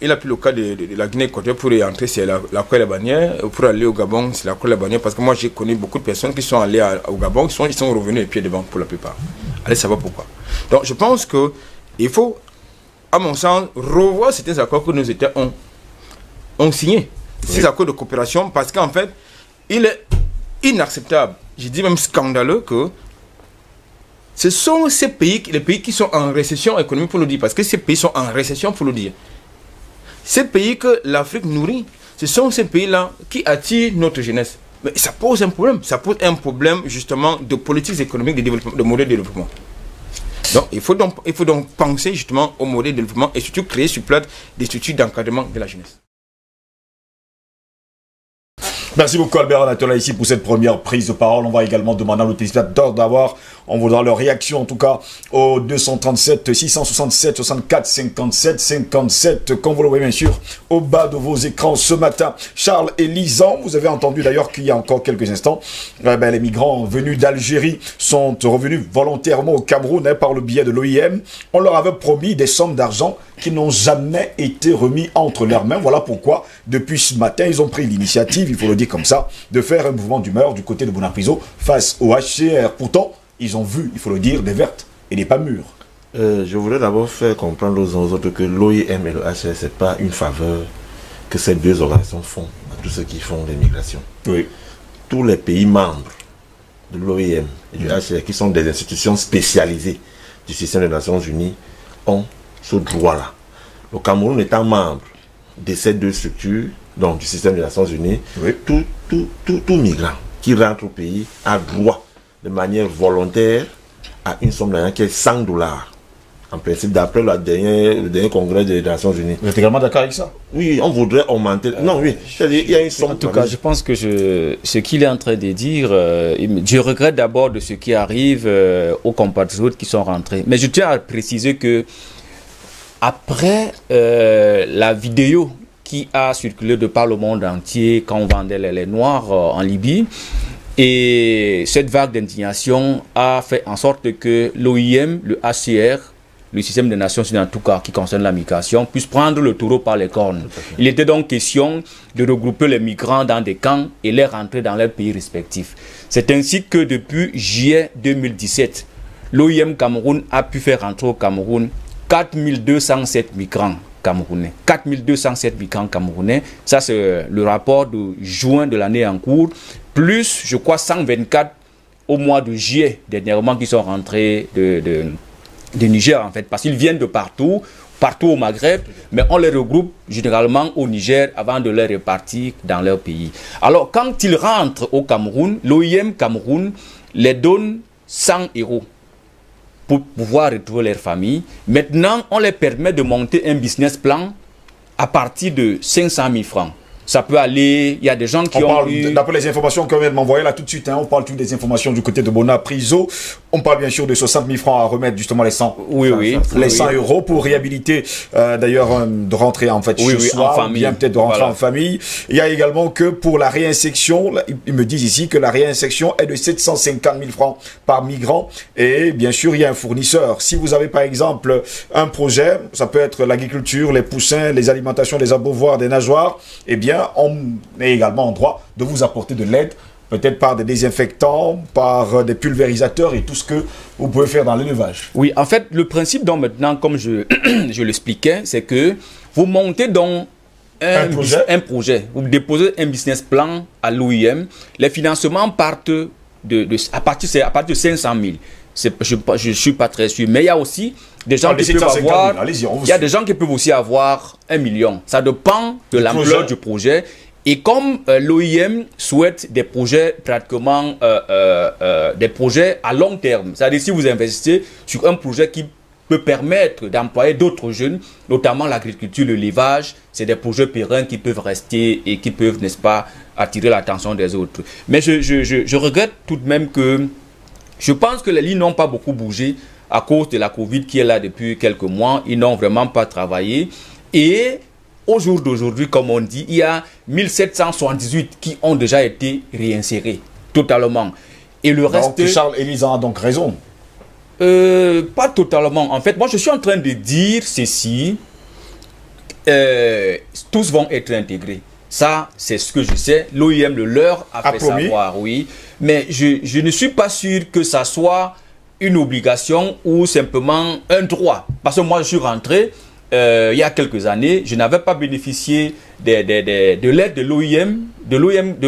il a pris le cas de la Guinée équatoriale pour y entrer, c'est la Croix-la-Bannière, pour aller au Gabon, c'est la Croix-la-Bannière, parce que moi j'ai connu beaucoup de personnes qui sont allées au Gabon, ils sont revenus les pieds devant pour la plupart. Allez savoir pourquoi. Donc je pense que il faut, à mon sens, revoir certains accords que nos États ont signés. Ces accords de coopération, parce qu'en fait, il est inacceptable, je dis même scandaleux, que ce sont ces pays, les pays qui sont en récession économique, pour le dire, parce que ces pays sont en récession, pour le dire. Ces pays que l'Afrique nourrit, ce sont ces pays-là qui attirent notre jeunesse. Mais ça pose un problème. Ça pose un problème justement de politique économique, de développement, de modèle de développement. Donc il faut donc penser justement au modèle de développement et surtout créer sur place des structures d'encadrement de la jeunesse. Merci beaucoup Albert Anatola ici pour cette première prise de parole. On va également demander à nos téléspectateurs d'avoir, on voudra leur réaction en tout cas au 237 667 64 57 57, comme vous le voyez bien sûr au bas de vos écrans ce matin. Charles et Lisan, vous avez entendu d'ailleurs qu'il y a encore quelques instants, les migrants venus d'Algérie sont revenus volontairement au Cameroun par le biais de l'OIM. On leur avait promis des sommes d'argent qui n'ont jamais été remis entre leurs mains. Voilà pourquoi, depuis ce matin, ils ont pris l'initiative, il faut le dire comme ça, de faire un mouvement d'humeur du côté de Bonapriso face au HCR. Pourtant, ils ont vu, il faut le dire, des vertes et des pas mûres. Je voudrais d'abord faire comprendre aux autres que l'OIM et le HCR, ce n'est pas une faveur que ces deux organisations font à tous ceux qui font l'immigration. Oui. Tous les pays membres de l'OIM et du HCR, qui sont des institutions spécialisées du système des Nations Unies, ont ce droit-là. Le Cameroun étant membre de ces deux structures, donc du système des Nations Unies, oui, tout migrant qui rentre au pays a droit de manière volontaire à une somme d'argent qui est $100. En principe, d'après le dernier congrès des Nations Unies. Vous êtes également d'accord avec ça? Oui, on voudrait augmenter. Non, oui, c'est-à-dire il y a une somme. En tout cas, je pense que ce qu'il est en train de dire, je regrette d'abord de ce qui arrive aux compatriotes qui sont rentrés. Mais je tiens à préciser que après la vidéo qui a circulé de par le monde entier quand on vendait les laits noirs en Libye. Et cette vague d'indignation a fait en sorte que l'OIM, le HCR, le système des Nations Unies en tout cas qui concerne la migration, puisse prendre le taureau par les cornes. Il était donc question de regrouper les migrants dans des camps et les rentrer dans leurs pays respectifs. C'est ainsi que depuis juillet 2017, l'OIM Cameroun a pu faire rentrer au Cameroun 4207 migrants camerounais. 4207 migrants camerounais, ça c'est le rapport de juin de l'année en cours, plus je crois 124 au mois de juillet dernièrement qui sont rentrés de Niger en fait, parce qu'ils viennent de partout au Maghreb, mais on les regroupe généralement au Niger avant de les répartir dans leur pays. Alors quand ils rentrent au Cameroun, l'OIM Cameroun les donne 100 € pour pouvoir retrouver leur famille. Maintenant, on les permet de monter un business plan à partir de 500 000 francs. Ça peut aller, il y a des gens qui ont eu... D'après les informations qu'on vient de m'envoyer là tout de suite, hein, on parle tout des informations du côté de Bona Priso. On parle bien sûr de 60 000 francs à remettre justement les 100, les 100 € pour réhabiliter, d'ailleurs, de rentrer en fait chez soi, en famille. Bien peut-être de rentrer en famille. Il y a également que pour la réinsertion, ils me disent ici que la réinsertion est de 750 000 francs par migrant. Et bien sûr, il y a un fournisseur. Si vous avez par exemple un projet, ça peut être l'agriculture, les poussins, les alimentations, les abreuvoirs, des nageoires, eh bien, on est également en droit de vous apporter de l'aide, peut-être par des désinfectants, par des pulvérisateurs et tout ce que vous pouvez faire dans l'élevage. Oui, en fait, le principe donc maintenant, comme je l'expliquais, c'est que vous montez dans un projet, vous déposez un business plan à l'OIM, les financements partent à partir de 500 000. Je ne suis pas très sûr, mais il y a aussi des gens qui peuvent avoir, il y a des gens qui peuvent aussi avoir 1 million. Ça dépend de l'ampleur du projet. Et comme l'OIM souhaite des projets pratiquement des projets à long terme, c'est-à-dire si vous investissez sur un projet qui peut permettre d'employer d'autres jeunes, notamment l'agriculture, le l'élevage, c'est des projets pérennes qui peuvent rester et qui peuvent, n'est-ce pas, attirer l'attention des autres. Mais je regrette tout de même que je pense que les lignes n'ont pas beaucoup bougé à cause de la Covid qui est là depuis quelques mois. Ils n'ont vraiment pas travaillé. Et au jour d'aujourd'hui, comme on dit, il y a 1778 qui ont déjà été réinsérés totalement. Et le reste... Donc Charles Élisa a donc raison. Pas totalement. En fait, moi je suis en train de dire ceci. Tous vont être intégrés. Ça, c'est ce que je sais. L'OIM le leur a fait savoir, oui. Mais je ne suis pas sûr que ça soit une obligation ou simplement un droit. Parce que moi, je suis rentré il y a quelques années. Je n'avais pas bénéficié de l'aide de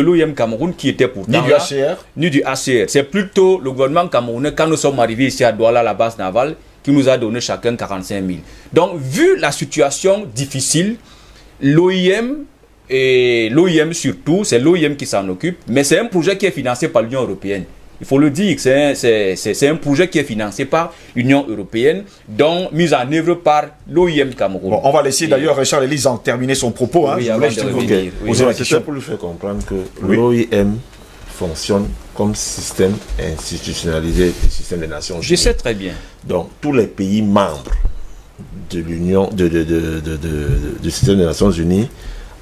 l'OIM Cameroun qui était pourtant ni du HCR. Ni du HCR. C'est plutôt le gouvernement camerounais, quand nous sommes arrivés ici à Douala, la base navale, qui nous a donné chacun 45 000. Donc, vu la situation difficile, l'OIM... Et l'OIM surtout, c'est l'OIM qui s'en occupe, mais c'est un projet qui est financé par l'Union européenne. Il faut le dire, c'est un projet qui est financé par l'Union européenne, donc mis en œuvre par l'OIM Cameroun. Bon, on va laisser d'ailleurs Charles Élise en terminer son propos. Hein. Oui, c'est pour lui faire comprendre que l'OIM fonctionne comme système institutionnalisé du système des Nations Unies. Je sais très bien. Donc, tous les pays membres de l'Union, du système des Nations Unies,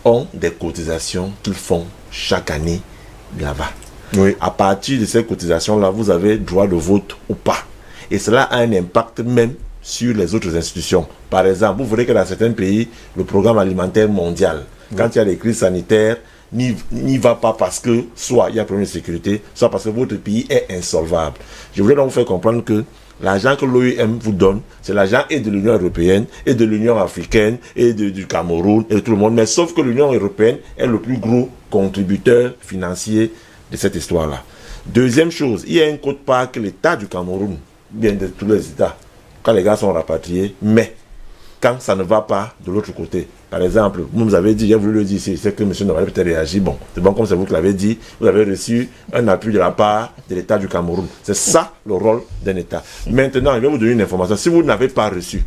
ont des cotisations qu'ils font chaque année là-bas. Oui. À partir de ces cotisations-là, vous avez droit de vote ou pas. Et cela a un impact même sur les autres institutions. Par exemple, vous verrez que dans certains pays, le programme alimentaire mondial, quand il y a des crises sanitaires, n'y va pas parce que soit il y a un problème de sécurité, soit parce que votre pays est insolvable. Je voulais donc vous faire comprendre que l'argent que l'OIM vous donne, c'est l'argent et de l'Union européenne, et de l'Union africaine, et du Cameroun, et de tout le monde. Mais sauf que l'Union européenne est le plus gros contributeur financier de cette histoire-là. Deuxième chose, il y a un quote-part que l'État du Cameroun, bien de tous les États, quand les gars sont rapatriés, mais quand ça ne va pas de l'autre côté. Par exemple, vous nous avez dit, j'ai voulu le dire, c'est que monsieur n'aurait peut-être réagi. Bon, c'est bon comme c'est vous qui l'avez dit, vous avez reçu un appui de la part de l'État du Cameroun. C'est ça le rôle d'un État. Maintenant, je vais vous donner une information. Si vous n'avez pas reçu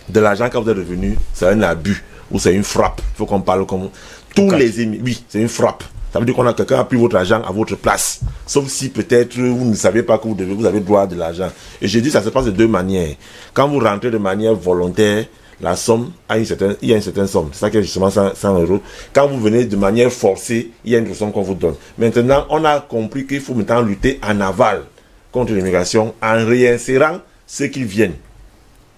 de l'argent quand vous êtes revenu, c'est un abus ou c'est une frappe. Il faut qu'on parle comme tous les émis. Oui, c'est une frappe. Ça veut dire qu'on a quelqu'un a pris votre argent à votre place. Sauf si peut-être vous ne savez pas que vous avez droit de l'argent. Et j'ai dit ça se passe de deux manières. Quand vous rentrez de manière volontaire, la somme a il y a une certaine somme. C'est ça qui est justement 100 euros. Quand vous venez de manière forcée, il y a une somme qu'on vous donne. Maintenant, on a compris qu'il faut maintenant lutter en aval contre l'immigration en réinsérant ceux qui viennent.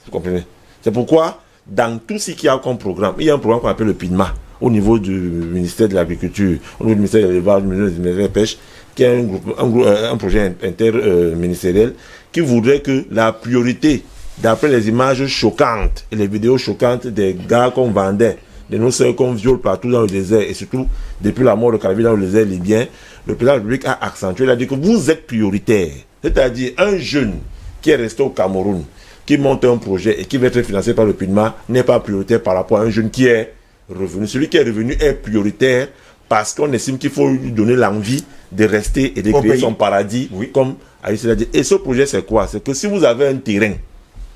Vous comprenez? C'est pourquoi, dans tout ce qu'il y a comme programme, il y a un programme qu'on appelle le PINMA, au niveau du ministère de l'Agriculture, au niveau du ministère de l'Élevage, du ministère de la Pêche, qui est un projet interministériel qui voudrait que la priorité, d'après les images choquantes et les vidéos choquantes des gars qu'on vendait, de nos sœurs qu'on viole partout dans le désert, et surtout depuis la mort de Kadhafi dans le désert libyen, le président de la République a accentué, il a dit que vous êtes prioritaire. C'est-à-dire un jeune qui est resté au Cameroun, qui monte un projet et qui va être financé par le PINMA, n'est pas prioritaire par rapport à un jeune qui est revenu. Celui qui est revenu est prioritaire parce qu'on estime qu'il faut lui donner l'envie de rester et de créer son paradis, oui, comme Alice l'a dit. Et ce projet, c'est quoi? C'est que si vous avez un terrain,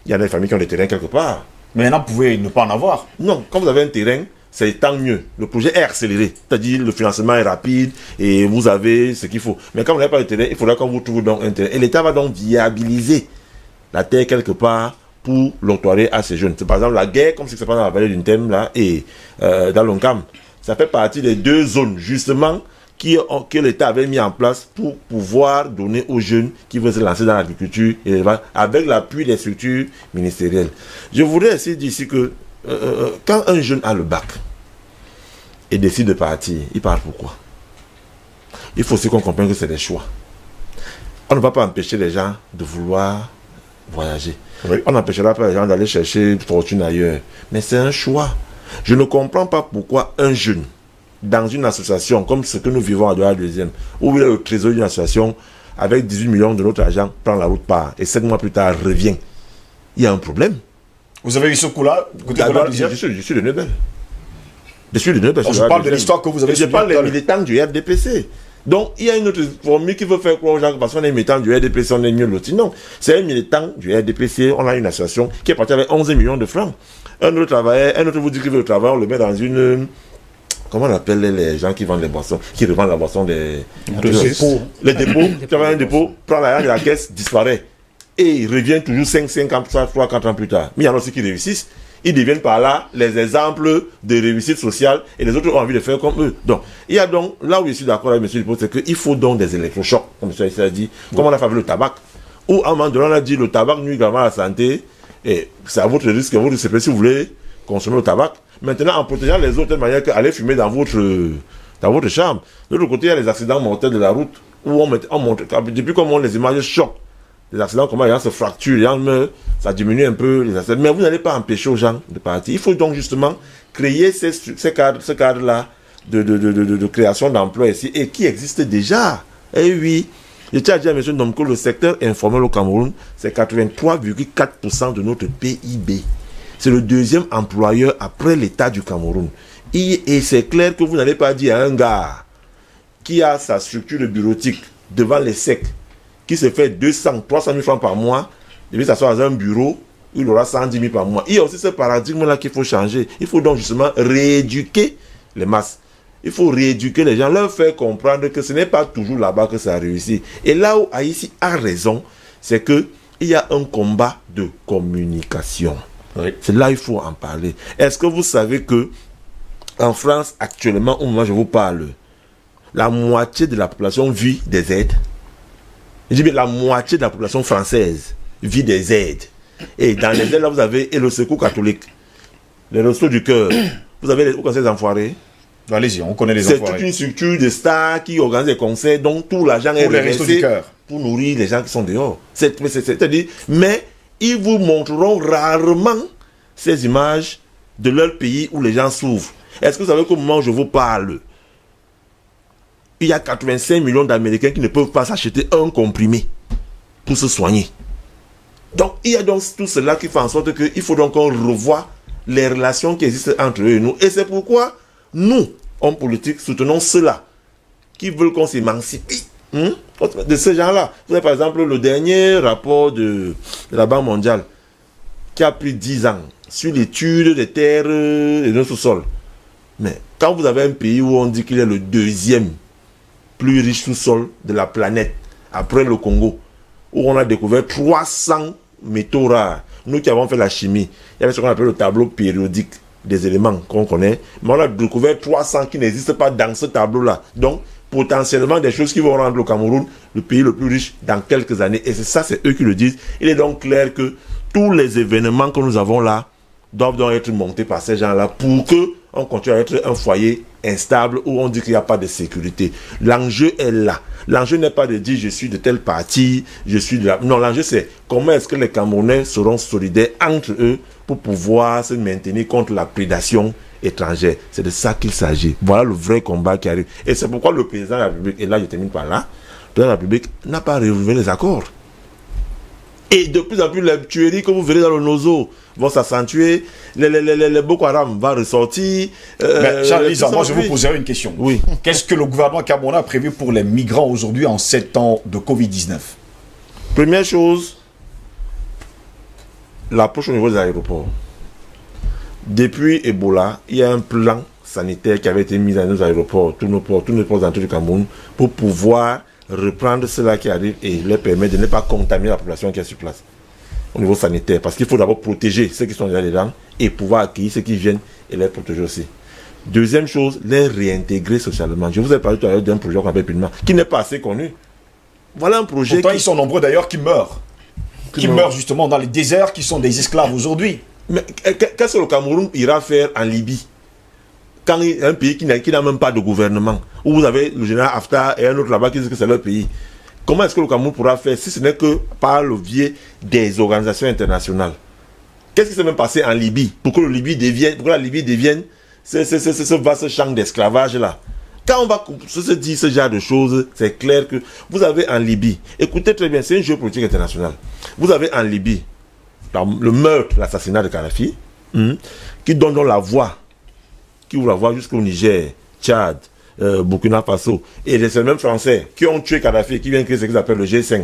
il y a des familles qui ont des terrains quelque part. Mais maintenant, vous pouvez ne pas en avoir. Non, quand vous avez un terrain, c'est tant mieux. Le projet est accéléré. C'est-à-dire, le financement est rapide et vous avez ce qu'il faut. Mais quand vous n'avez pas de terrain, il faudra qu'on vous trouve donc un terrain. Et l'État va donc viabiliser la terre quelque part pour l'octroyer à ces jeunes. C'est par exemple la guerre, comme ce qui se passe dans la vallée d'une Thème, là, et dans l'Oncam. Ça fait partie des deux zones, justement, que l'État avait mis en place pour pouvoir donner aux jeunes qui veulent se lancer dans l'agriculture et l'élevage, avec l'appui des structures ministérielles. Je voudrais essayer dire ici que quand un jeune a le bac et décide de partir, il part pourquoi? Il faut aussi qu'on comprenne que c'est des choix. On ne va pas empêcher les gens de vouloir voyager. Oui. On n'empêchera pas les gens d'aller chercher fortune ailleurs. Mais c'est un choix. Je ne comprends pas pourquoi un jeune, dans une association comme ce que nous vivons à Douala 2e, où il est le trésorier d'une association, avec 18 millions de notre argent, prend la route, part, et 7 mois plus tard revient. Il y a un problème. Vous avez eu ce coup-là? Je suis de Nebel. Je parle de l'histoire que vous avez. Je parle des militants du RDPC. Donc, il y a une autre formule qui veut faire croire aux gens que parce qu'on est militant du RDPC, on est mieux l'autre. Non, c'est un militant du RDPC, on a une association qui est partie avec 11 millions de francs. Un autre vous dit qu'il veut le travail, on le met dans une... Comment on appelle les gens qui vendent les boissons, qui revendent la boisson des... Les dépôts. Tu as un dépôt, prend l'argent de la caisse, disparaît. Et il revient toujours 3, 4 ans plus tard. Mais il y en a aussi qui réussissent. Ils deviennent par là les exemples de réussite sociale et les autres ont envie de faire comme eux. Donc, il y a donc, là où je suis d'accord avec M. Dupont, c'est qu'il faut donc des électrochocs, comme M. Issa a dit, comme on a fait avec le tabac. Ou à un moment donné, on a dit le tabac nuit également à la santé, et c'est à votre risque, si vous voulez consommer le tabac. Maintenant, en protégeant les autres de manière qu'aller fumer dans votre chambre. De l'autre côté, il y a les accidents mortels de la route, où on montre, depuis qu'on montre les images chocs, les accidents, comment les gens se fracturent, les gens meurent, ça diminue un peu les accidents. Mais vous n'allez pas empêcher aux gens de partir. Il faut donc justement créer ce cadre-là de création d'emplois ici, et qui existe déjà. Et oui, je tiens à dire à M. Nomko, le secteur informel au Cameroun, c'est 83,4% de notre PIB. C'est le deuxième employeur après l'État du Cameroun. Et c'est clair que vous n'allez pas dire à un gars qui a sa structure bureautique devant les SEC, qui se fait 200, 300 000 francs par mois, et puis s'asseoir dans un bureau, il aura 110 000 par mois. Il y a aussi ce paradigme-là qu'il faut changer. Il faut donc justement rééduquer les masses. Il faut rééduquer les gens, leur faire comprendre que ce n'est pas toujours là-bas que ça réussit. Et là où Haïti a raison, c'est qu'il y a un combat de communication. Oui. C'est là qu'il faut en parler. Est-ce que vous savez que en France, actuellement, au moment où je vous parle, la moitié de la population vit des aides? Je dis bien la moitié de la population française vit des aides. Et dans les aides, là, vous avez le Secours catholique, les Restos du Cœur. Vous avez les conseils enfoirés. Allez-y, on connaît les enfoirés. C'est toute une structure de stars qui organise des concerts, dont tout l'argent est reversé pour nourrir les gens qui sont dehors. C'est-à-dire, mais ils vous montreront rarement ces images de leur pays où les gens souffrent. Est-ce que vous savez qu'au moment où je vous parle, il y a 85 millions d'Américains qui ne peuvent pas s'acheter un comprimé pour se soigner. Donc, il y a donc tout cela qui fait en sorte qu'il faut donc qu'on revoie les relations qui existent entre eux et nous. Et c'est pourquoi nous, hommes politiques, soutenons ceux-là qui veulent qu'on s'émancipe de ces gens-là. Vous avez par exemple le dernier rapport de la Banque mondiale qui a pris 10 ans sur l'étude des terres et de nos sous-sols. Mais quand vous avez un pays où on dit qu'il est le deuxième plus riche sous-sol de la planète, après le Congo, où on a découvert 300 métaux rares, nous qui avons fait la chimie, il y avait ce qu'on appelle le tableau périodique des éléments qu'on connaît, mais on a découvert 300 qui n'existent pas dans ce tableau-là. Donc, potentiellement des choses qui vont rendre le Cameroun le pays le plus riche dans quelques années. Et c'est ça, c'est eux qui le disent. Il est donc clair que tous les événements que nous avons là doivent donc être montés par ces gens-là pour que on continue à être un foyer instable où on dit qu'il n'y a pas de sécurité. L'enjeu est là. L'enjeu n'est pas de dire je suis de tel parti, je suis de la... Non, l'enjeu c'est comment est-ce que les Camerounais seront solidaires entre eux pour pouvoir se maintenir contre la prédation étrangère. C'est de ça qu'il s'agit. Voilà le vrai combat qui arrive. Et c'est pourquoi le président de la République, et là je termine par là, le président de la République n'a pas renouvelé les accords. Et de plus en plus, les tueries que vous verrez dans le Nozo vont s'accentuer, les Boko Haram vont ressortir. Charles Lisa, moi je vous poserai une question. Oui. Qu'est-ce que le gouvernement camerounais a prévu pour les migrants aujourd'hui en 7 ans de Covid-19? Première chose, l'approche au niveau des aéroports. Depuis Ebola, il y a un plan sanitaire qui avait été mis dans nos aéroports, tous nos ports d'entrée du Cameroun, pour pouvoir reprendre ceux-là qui arrivent et leur permettre de ne pas contaminer la population qui est sur place au niveau sanitaire, parce qu'il faut d'abord protéger ceux qui sont déjà dedans et pouvoir accueillir ceux qui viennent et les protéger aussi. Deuxième chose, les réintégrer socialement. Je vous ai parlé tout à l'heure d'un projet qu'on appelle Pinma, qui n'est pas assez connu. Voilà un projet. Pourtant, ils sont nombreux d'ailleurs qui meurent. Qui meurent justement dans les déserts, qui sont des esclaves aujourd'hui. Mais qu'est-ce que le Cameroun ira faire en Libye? Quand il y a un pays qui n'a même pas de gouvernement, où vous avez le général Haftar et un autre là-bas qui dit que c'est leur pays. Comment est-ce que le Cameroun pourra faire si ce n'est que par le biais des organisations internationales? Qu'est-ce qui s'est même passé en Libye pour que la Libye devienne ce vaste champ d'esclavage-là? Quand on va se dire ce genre de choses, c'est clair que vous avez en Libye, écoutez très bien, c'est un jeu politique international. Vous avez en Libye le meurtre, l'assassinat de Kadhafi, qui donne donc la voie, qui ouvre la voie jusqu'au Niger, Tchad, Burkina Faso, et les mêmes Français qui ont tué Kadhafi, qui viennent créer ce qu'ils appellent le G5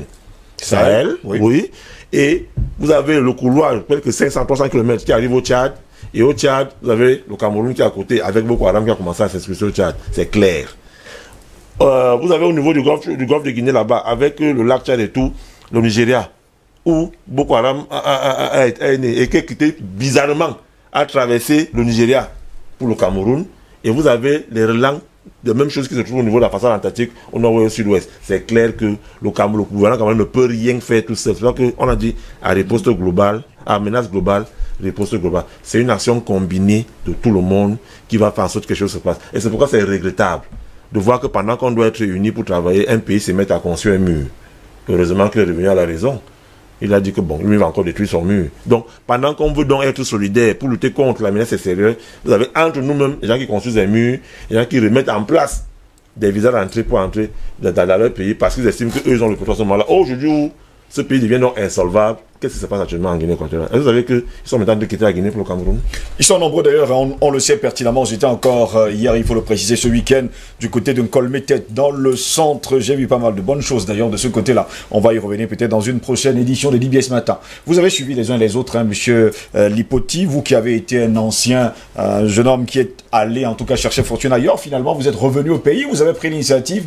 Sahel, oui. Et vous avez le couloir, quelques 500-300 km qui arrive au Tchad, et au Tchad, vous avez le Cameroun qui est à côté, avec Boko Haram qui a commencé à s'inscrire au Tchad, c'est clair. Vous avez au niveau du golfe de Guinée là-bas, avec le lac Tchad et tout, le Nigeria, où Boko Haram a né, et qui a quitté bizarrement, a traversé le Nigeria pour le Cameroun, et vous avez les relents de même chose qui se trouvent au niveau de la façade atlantique au nord et au sud-ouest. C'est clair que le gouvernement ne peut rien faire tout seul. C'est pour ça qu'on a dit à riposte globale, à menace globale, riposte globale. C'est une action combinée de tout le monde qui va faire en sorte que quelque chose se passe. Et c'est pourquoi c'est regrettable de voir que pendant qu'on doit être unis pour travailler, un pays se met à construire un mur. Heureusement qu'il est revenu à la raison. Il a dit que bon, lui va encore détruire son mur. Donc, pendant qu'on veut donc être solidaire pour lutter contre la menace extérieure, vous avez entre nous-mêmes des gens qui construisent un mur, des gens qui remettent en place des visas d'entrée pour entrer dans leur pays parce qu'ils estiment qu'eux ont le pouvoir à ce moment-là. Aujourd'hui où ce pays devient donc insolvable, qu'est-ce qui se passe actuellement en Guinée équatoriale? Vous savez qu'ils sont maintenant de quitter la Guinée pour le Cameroun? Ils sont nombreux d'ailleurs, on le sait pertinemment. J'étais encore hier, il faut le préciser, ce week-end, du côté de Nkolmetet, dans le centre. J'ai vu pas mal de bonnes choses d'ailleurs de ce côté-là. On va y revenir peut-être dans une prochaine édition de Libye ce matin. Vous avez suivi les uns les autres, hein, monsieur Lipoti, vous qui avez été un ancien jeune homme qui est allé en tout cas chercher fortune ailleurs. Finalement, vous êtes revenu au pays, vous avez pris l'initiative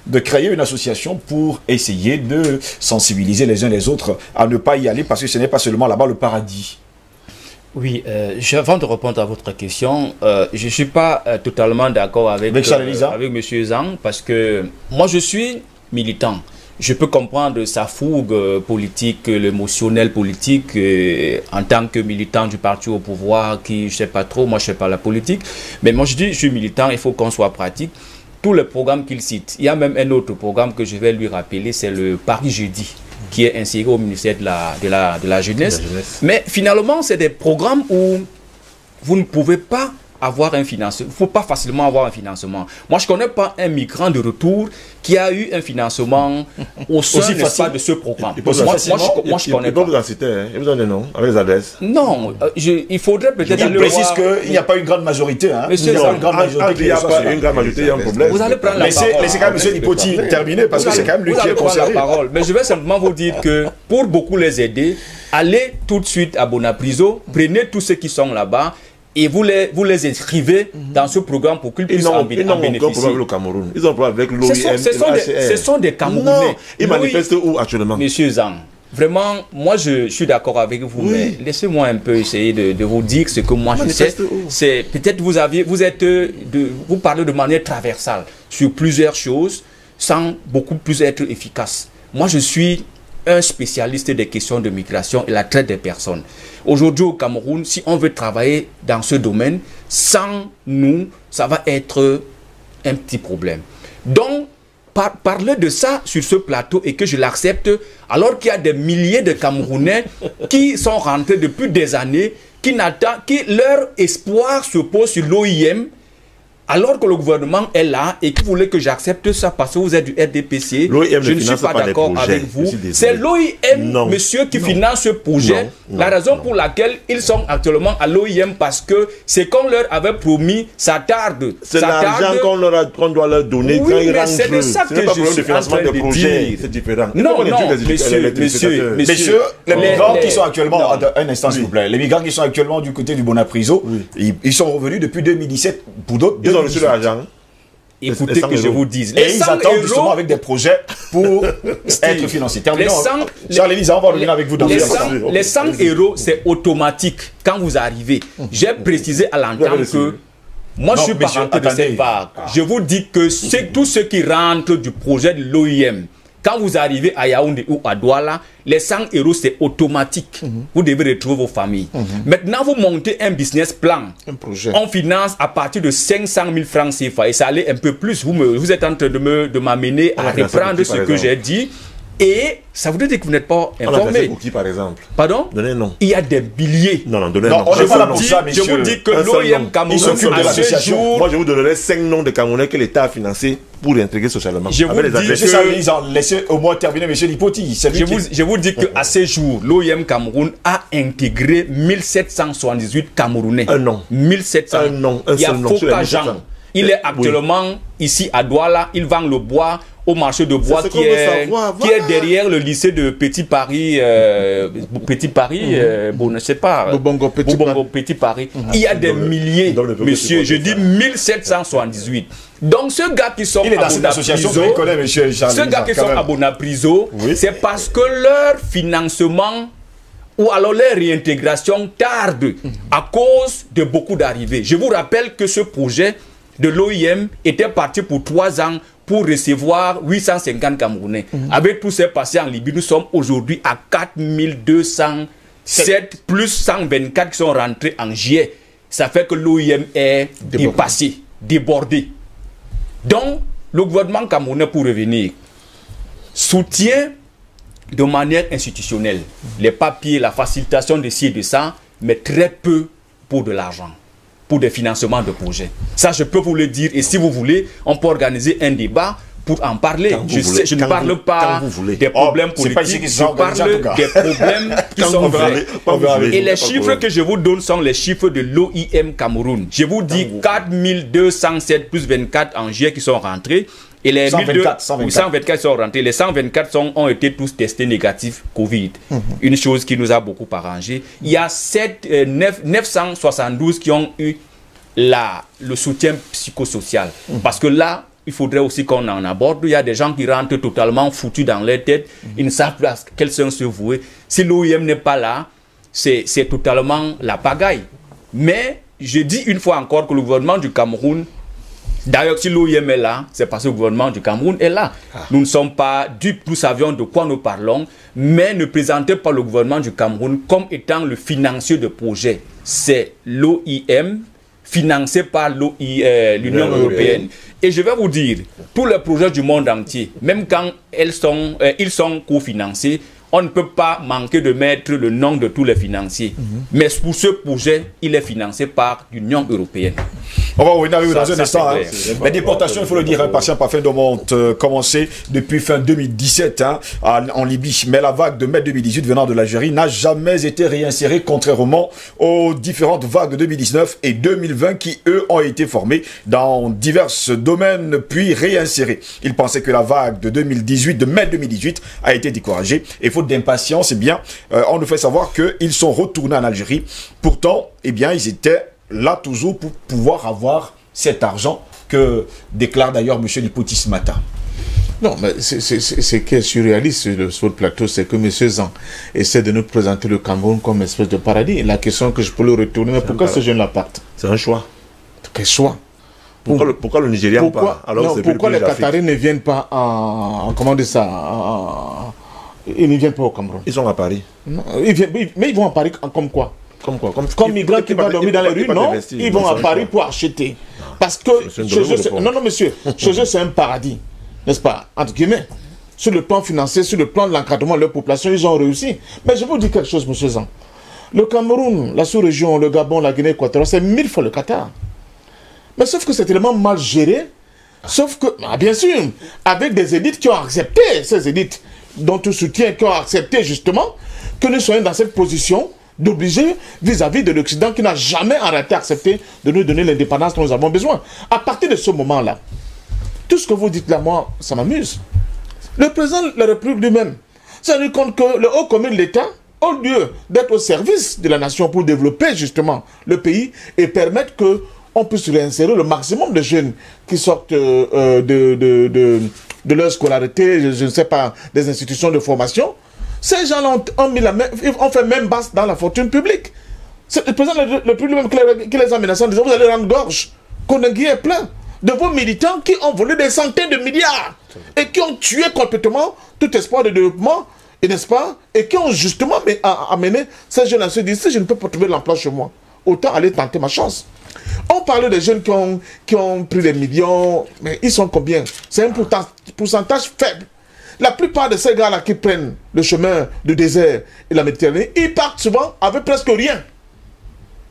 de créer une association pour essayer de sensibiliser les uns les autres à ne pas y aller parce que ce n'est pas seulement là-bas le paradis. Oui, avant de répondre à votre question, je ne suis pas totalement d'accord avec M. Zhang parce que moi je suis militant. Je peux comprendre sa fougue politique, l'émotionnel politique en tant que militant du parti au pouvoir qui, je ne sais pas trop, moi je ne sais pas la politique. Mais moi je dis, je suis militant, il faut qu'on soit pratique. Tous les programmes qu'il cite, il y a même un autre programme que je vais lui rappeler, c'est le Paris Jeudi, qui est inséré au ministère de la Jeunesse. Mais finalement, c'est des programmes où vous ne pouvez pas avoir un financement. Il ne faut pas facilement avoir un financement. Moi, je ne connais pas un migrant de retour qui a eu un financement au sein de ce programme. Moi, je connais pas. Il vous donne des noms, avec les adresses. Non, il faudrait peut-être... Je précise qu'il n'y a pas une grande majorité. Hein. Monsieur, il n'y a pas une grande majorité, il y a un problème. Vous allez prendre la parole. Laissez quand même M. Lipoti terminer, parce que c'est quand même lui qui est concerné. Mais je vais simplement vous dire que pour beaucoup les aider, allez tout de suite à Bonapriso, prenez tous ceux qui sont là-bas, et vous les inscrivez dans ce programme pour qu'ils puissent en bénéficier. Ils n'ont aucun problème avec le Cameroun. Ils ont un problème avec l'OIM. Ce sont des Camerounais. Non, ils manifestent où actuellement? Monsieur Zhang, vraiment, moi je suis d'accord avec vous, mais laissez-moi un peu essayer de vous dire ce que moi je sais. C'est peut-être vous parlez de manière traversale sur plusieurs choses sans beaucoup plus être efficace. Moi je suis un spécialiste des questions de migration et la traite des personnes. Aujourd'hui au Cameroun, si on veut travailler dans ce domaine, sans nous, ça va être un petit problème. Donc, parler de ça sur ce plateau et que je l'accepte, alors qu'il y a des milliers de Camerounais qui sont rentrés depuis des années, qui leur espoir se pose sur l'OIM, alors que le gouvernement est là et qui voulait que j'accepte ça parce que vous êtes du RDPC, je ne suis pas d'accord avec vous. C'est l'OIM, monsieur, qui finance ce projet. La raison pour laquelle ils sont actuellement à l'OIM, parce que c'est qu'on leur avait promis, ça tarde. C'est l'argent qu'on doit leur donner quand ils rentrent. C'est de ça que je suis en train de dire. C'est différent. Non, monsieur, les migrants qui sont actuellement, un instant s'il vous plaît, les migrants qui sont actuellement du côté du Bonapriso, ils sont revenus depuis 2017 pour d'autres. Ils ont reçu l'argent. Écoutez que je vous dise. Et ils attendent justement avec des projets pour être financés. Terminons. Charles-Élisa, on va revenir avec vous dans les 100 euros, c'est automatique quand vous arrivez. J'ai précisé à l'entente que moi, je suis pas rentré de cette vague. Je vous dis que c'est tous ceux qui rentrent du projet de l'OIM. Quand vous arrivez à Yaoundé ou à Douala, les 100 euros, c'est automatique. Vous devez retrouver vos familles. Maintenant, vous montez un business plan. Un projet. On finance à partir de 500 000 francs CFA. Et ça allait un peu plus. Vous êtes en train de m'amener à reprendre ce que j'ai dit. Et ça voudrait dire que vous n'êtes pas informé. Qui, par exemple? Pardon? Donnez non. Il y a des billets. Non, donnez non. Je vous dis que l'OIM Cameroun, à ce jour... Moi, je vous donnerai 5 noms de Camerounais que l'État a financé pour réintégrer socialement. Je vous dis que... Laissez au moins terminer, M. Lipoti. Je vous dis qu'à ce jour, l'OIM Cameroun a intégré 1778 Camerounais. Un nom. 1700. Un nom. Il y a Foka Jean. Il est actuellement ici à Douala. Il vend le bois au marché de bois qui est derrière le lycée de Petit Paris, bon, je ne sais pas, Bobongo Petit Paris. Il y a des milliers, monsieur, je dis 1778. Donc ce gars qui sont à Bonapriso, c'est parce que leur financement ou alors leur réintégration tarde à cause de beaucoup d'arrivées. Je vous rappelle que ce projet de l'OIM était parti pour 3 ans pour recevoir 850 Camerounais. Avec tous ces passés en Libye, nous sommes aujourd'hui à 4207 plus 124 qui sont rentrés en juillet. Ça fait que l'OIM est dépassé, débordé. Donc, le gouvernement camerounais, pour revenir, soutient de manière institutionnelle les papiers, la facilitation de ci et de ça, mais très peu pour de l'argent, pour des financements de projets. Ça, je peux vous le dire. Et si vous voulez, on peut organiser un débat pour en parler. Je ne parle pas des problèmes politiques, je parle des problèmes qui sont vrais. Et les chiffres que je vous donne sont les chiffres de l'OIM Cameroun. Je vous dis 4207 plus 24 en juillet qui sont rentrés. Et les 124 sont rentrés. Les 124 ont été tous testés négatifs Covid. Une chose qui nous a beaucoup arrangé. Il y a 972 qui ont eu le soutien psychosocial. Parce que là, il faudrait aussi qu'on en aborde. Il y a des gens qui rentrent totalement foutus dans leur tête. Ils ne savent plus à quel sens se vouer. Si l'OIM n'est pas là, c'est totalement la pagaille. Mais je dis une fois encore que le gouvernement du Cameroun, d'ailleurs, si l'OIM est là, c'est parce que le gouvernement du Cameroun est là. Nous ne sommes pas dupes, nous savions de quoi nous parlons, mais ne présentez pas le gouvernement du Cameroun comme étant le financier de projet. C'est l'OIM, financé par l'Union européenne. Et je vais vous dire, tous les projets du monde entier, même quand ils sont cofinancés, on ne peut pas manquer de mettre le nom de tous les financiers. Mais pour ce projet, il est financé par l'Union européenne. On va revenir dans un instant. Les déportations, il faut le dire, patient parfait de ont commencé depuis fin 2017 en Libye. Mais la vague de mai 2018 venant de l'Algérie n'a jamais été réinsérée, contrairement aux différentes vagues de 2019 et 2020 qui, eux, ont été formées dans divers domaines puis réinsérées. Ils pensaient que la vague de mai 2018 a été découragée. Et faute d'impatience, eh bien, on nous fait savoir qu'ils sont retournés en Algérie. Pourtant, eh bien, ils étaient là toujours pour pouvoir avoir cet argent que déclare d'ailleurs M. Lipoti ce matin. Non, mais ce qui est surréaliste sur le plateau, c'est que M. Zan essaie de nous présenter le Cameroun comme une espèce de paradis. La question que je peux lui retourner, mais pourquoi ce jeune-là parte? C'est un choix. Quel choix? Pourquoi le Nigérian part? Alors pourquoi les Qataris ne viennent pas comment dire ça, ils ne viennent pas au Cameroun? Ils sont à Paris. Non, mais ils vont à Paris comme quoi? Comme migrants qui vont dormir dans les rues? Non, ils vont à Paris pour acheter. Parce que non, monsieur, chez eux, c'est un paradis. N'est-ce pas? Entre guillemets. Sur le plan financier, sur le plan de l'encadrement de leur population, ils ont réussi. Mais je vous dis quelque chose, monsieur Zan. Le Cameroun, la sous-région, le Gabon, la Guinée équatoriale, c'est 1000 fois le Qatar. Mais sauf que c'est tellement mal géré. Sauf que, bien sûr, avec des élites qui ont accepté, ces élites dont tu soutiens, qui ont accepté justement que nous soyons dans cette position d'obliger vis-à-vis de l'Occident qui n'a jamais en réalité accepté de nous donner l'indépendance dont nous avons besoin. À partir de ce moment-là, tout ce que vous dites là, moi, ça m'amuse. Le président de la République lui-même s'est rendu compte que le haut commun de l'État, au lieu d'être au service de la nation pour développer justement le pays et permettre qu'on puisse réinsérer le maximum de jeunes qui sortent de leur scolarité, je ne sais pas, des institutions de formation, ces gens-là ont fait même basse dans la fortune publique. C'est le président de la République lui-même qui les a menacés en disant: vous allez rendre gorge, Conakry est plein de vos militants qui ont volé des centaines de milliards et qui ont tué complètement tout espoir de développement, et n'est-ce pas, et qui ont justement amené ces jeunes à se dire: si je ne peux pas trouver l'emploi chez moi, autant aller tenter ma chance. On parle des jeunes qui ont pris des millions, mais ils sont combien? C'est un pourcentage faible. La plupart de ces gars-là qui prennent le chemin du désert et la Méditerranée, ils partent souvent avec presque rien,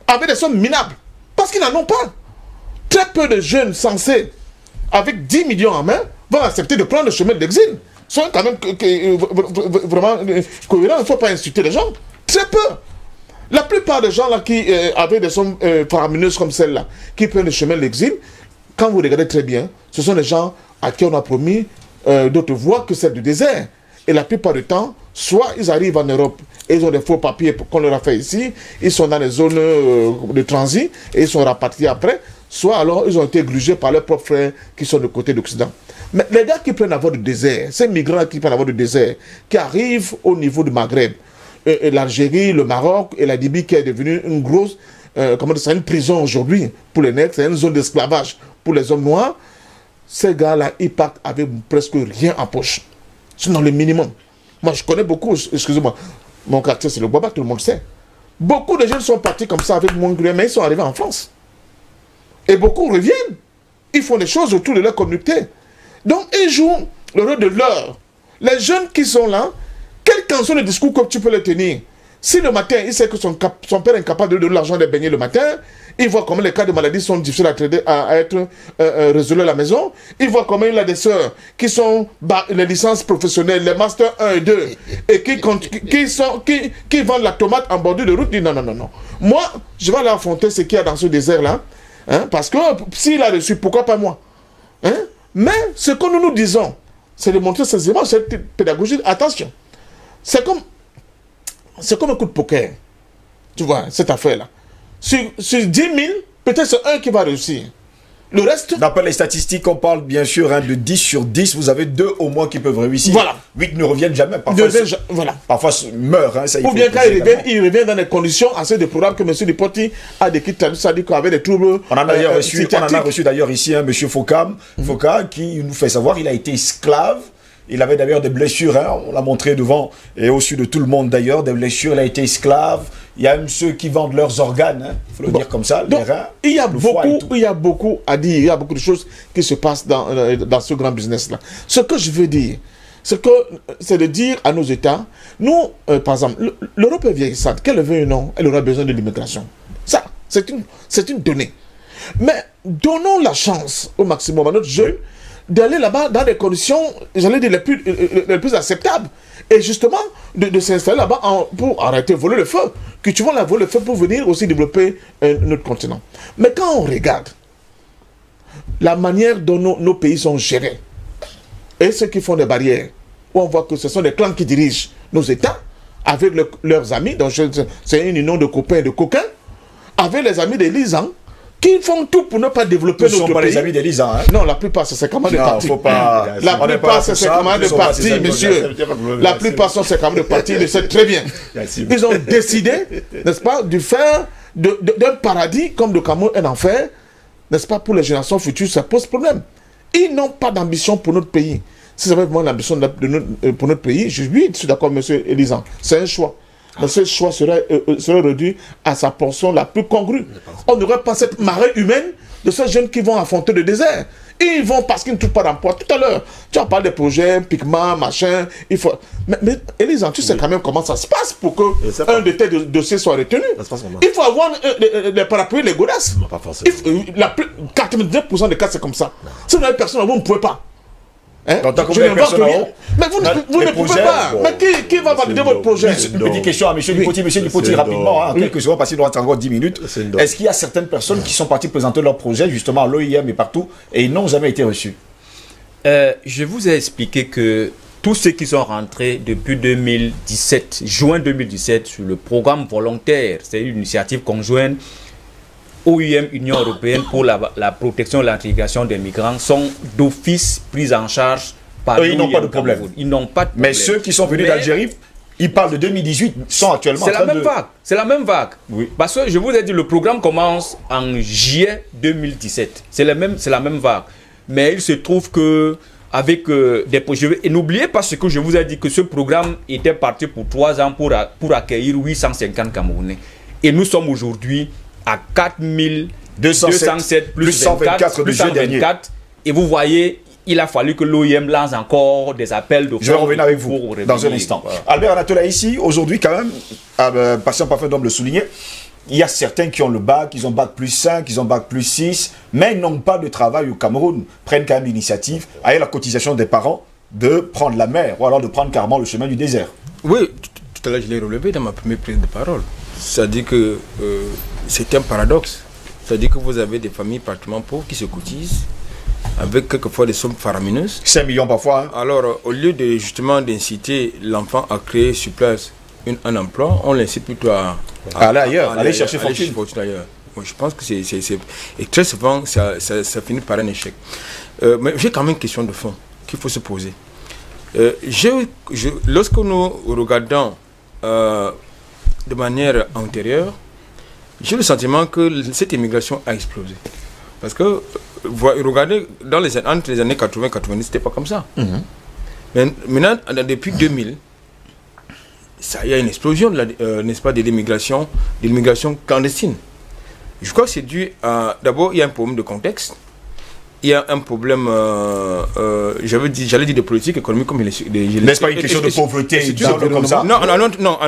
avec des sommes minables, parce qu'ils n'en ont pas. Très peu de jeunes censés, avec 10 millions en main, vont accepter de prendre le chemin de l'exil. Soyons quand même vraiment cohérents, il ne faut pas insulter les gens. Très peu. La plupart des gens là qui avaient des sommes faramineuses comme celle-là, qui prennent le chemin de l'exil, quand vous regardez très bien, ce sont des gens à qui on a promis d'autres voies que celle du désert. Et la plupart du temps, soit ils arrivent en Europe et ils ont des faux papiers qu'on leur a fait ici, ils sont dans les zones de transit et ils sont rapatriés après, soit alors ils ont été grugés par leurs propres frères qui sont de côté d'Occident. Mais les gars qui prennent la voie du désert, ces migrants qui prennent la voie du désert, qui arrivent au niveau du Maghreb, l'Algérie, le Maroc et la Libye qui est devenue une grosse, c'est une prison aujourd'hui pour les nègres, c'est une zone d'esclavage pour les hommes noirs. Ces gars-là, ils partent avec presque rien en poche. C'est dans le minimum. Moi, je connais beaucoup, excusez-moi, mon quartier, c'est le Boaba, tout le monde sait. Beaucoup de jeunes sont partis comme ça avec mon gré, mais ils sont arrivés en France. Et beaucoup reviennent. Ils font des choses autour de leur communauté. Donc, ils jouent le rôle de leur. Les jeunes qui sont là, quel qu'en soit le discours que tu peux les tenir, si le matin, il sait que son père est incapable de lui donner l'argent de baigner le matin, il voit comment les cas de maladie sont difficiles à être résolus à la maison, il voit comment il a des sœurs qui sont les licences professionnelles, les masters 1 et 2, et qui vendent la tomate en bordure de route, dit non, non, non, non. Moi, je vais aller affronter ce qu'il y a dans ce désert-là, hein, parce que s'il a reçu, pourquoi pas moi, hein? Mais ce que nous disons, c'est de montrer sensiblement cette pédagogie. Attention, c'est comme un coup de poker. Tu vois, cette affaire-là. Sur 10 000, peut-être c'est un qui va réussir. Le reste... D'après les statistiques, on parle bien sûr de 10 sur 10, vous avez 2 au moins qui peuvent réussir. Voilà. 8 ne reviennent jamais. Parfois, voilà. Parfois meurent. Hein, ça, ou bien quand ils reviennent dans des conditions assez déplorables que M. Dipoti a décrit, ça dit qu'avec des troubles. On en a reçu d'ailleurs ici M. Foka, qui nous fait savoir qu'il a été esclave. Il avait d'ailleurs des blessures, hein, on l'a montré devant et au-dessus de tout le monde d'ailleurs, des blessures, il a été esclave. Il y a même ceux qui vendent leurs organes, hein, il faut le dire comme ça, donc, les reins, il y a beaucoup à dire, il y a beaucoup de choses qui se passent dans ce grand business-là. Ce que je veux dire, c'est de dire à nos États, nous, par exemple, l'Europe est vieillissante, qu'elle le veuille ou non, elle aura besoin de l'immigration. Ça, c'est une donnée. Mais donnons la chance au maximum à notre jeune d'aller là-bas dans des conditions, j'allais dire, les plus acceptables. Et justement, de s'installer là-bas pour arrêter de voler le feu. Que tu vas la voler le feu pour venir aussi développer notre continent. Mais quand on regarde la manière dont nos pays sont gérés, et ceux qui font des barrières, où on voit que ce sont des clans qui dirigent nos États, avec leurs amis, donc c'est une union de copains et de coquins, avec les amis des lisans, qui font tout pour ne pas développer notre pays. Ce ne sont pas les amis d'Elisa. Hein? Non, la plupart, c'est ses camarades de parti. Faut pas... La plupart, c'est ses camarades de parti, monsieur. La plupart sont ses camarades de parti, ils le savent très bien. Ils ont décidé, n'est-ce pas, de faire d'un paradis comme le Cameroun un enfer, n'est-ce pas, pour les générations futures, ça pose problème. Ils n'ont pas d'ambition pour notre pays. Si c'est vraiment l'ambition pour notre pays, je suis d'accord, monsieur Elisan, c'est un choix. Mais ce choix serait réduit à sa portion la plus congrue. On n'aurait pas cette marée humaine de ces jeunes qui vont affronter le désert. Ils vont parce qu'ils ne trouvent pas d'emploi. Tout à l'heure, tu as parlé des projets, Pigma, machin. Il faut... Mais Elisan, tu sais quand même comment ça se passe pour que un de tes dossiers soit retenu. Il faut avoir les parapluies, les godasses. 99% des cas, c'est comme ça. Si vous n'avez personne, vous ne pouvez pas. Hein? Je n'invente rien. Mais vous ne pouvez pas. Bon. Mais qui va valider votre projet? Une petite question à M. Dupoty. M. Dupoty, rapidement, en quelques secondes, parce qu'il doit être encore 10 minutes. Est-ce qu'il y a certaines personnes qui sont parties présenter leur projet, justement à l'OIM et partout, et ils n'ont jamais été reçus? Je vous ai expliqué que tous ceux qui sont rentrés depuis 2017, juin 2017, sur le programme volontaire, c'est une initiative conjointe OIM, Union Européenne, pour la protection et l'intégration des migrants, sont d'office pris en charge par ils n'ont pas de problème. Ils n'ont pas de problème. Mais ceux qui sont venus d'Algérie, ils parlent de 2018, sont actuellement en train de... C'est la même vague. C'est la même vague. Oui. Parce que je vous ai dit, le programme commence en juillet 2017. C'est la même vague. Mais il se trouve que avec des projets... Et n'oubliez pas ce que je vous ai dit, que ce programme était parti pour 3 ans pour accueillir 850 Camerounais. Et nous sommes aujourd'hui à 4207 plus 124 plus 124. Et vous voyez, il a fallu que l'OIM lance encore des appels de... Je vais revenir avec vous dans un instant. Voilà. Albert Anatola, ici, aujourd'hui quand même, patient parfait d'homme le souligner, il y a certains qui ont le bac, ils ont bac plus 5, ils ont bac plus 6, mais ils n'ont pas de travail au Cameroun, prennent quand même l'initiative, avec la cotisation des parents, de prendre la mer, ou alors de prendre carrément le chemin du désert. Oui, tout à l'heure je l'ai relevé dans ma première prise de parole. C'est-à-dire que c'est un paradoxe. C'est-à-dire que vous avez des familles particulièrement pauvres qui se cotisent avec quelquefois des sommes faramineuses. 5 millions parfois. Hein. Alors, au lieu de justement d'inciter l'enfant à créer sur place un emploi, on l'incite plutôt à aller ailleurs, aller chercher fortune ailleurs. Moi, je pense que c'est... Et très souvent, ça finit par un échec. Mais j'ai quand même une question de fond qu'il faut se poser. Lorsque nous regardons de manière antérieure, j'ai le sentiment que cette immigration a explosé. Parce que, regardez, entre les années 80 et 90, c'était pas comme ça. Mais maintenant, depuis 2000, il y a une explosion, n'est-ce pas, de l'immigration clandestine. Je crois que c'est dû à... D'abord, il y a un problème de contexte. Il y a un problème, j'allais dire de politique économique, comme n'est-ce pas une question de pauvreté comme ça? Non, à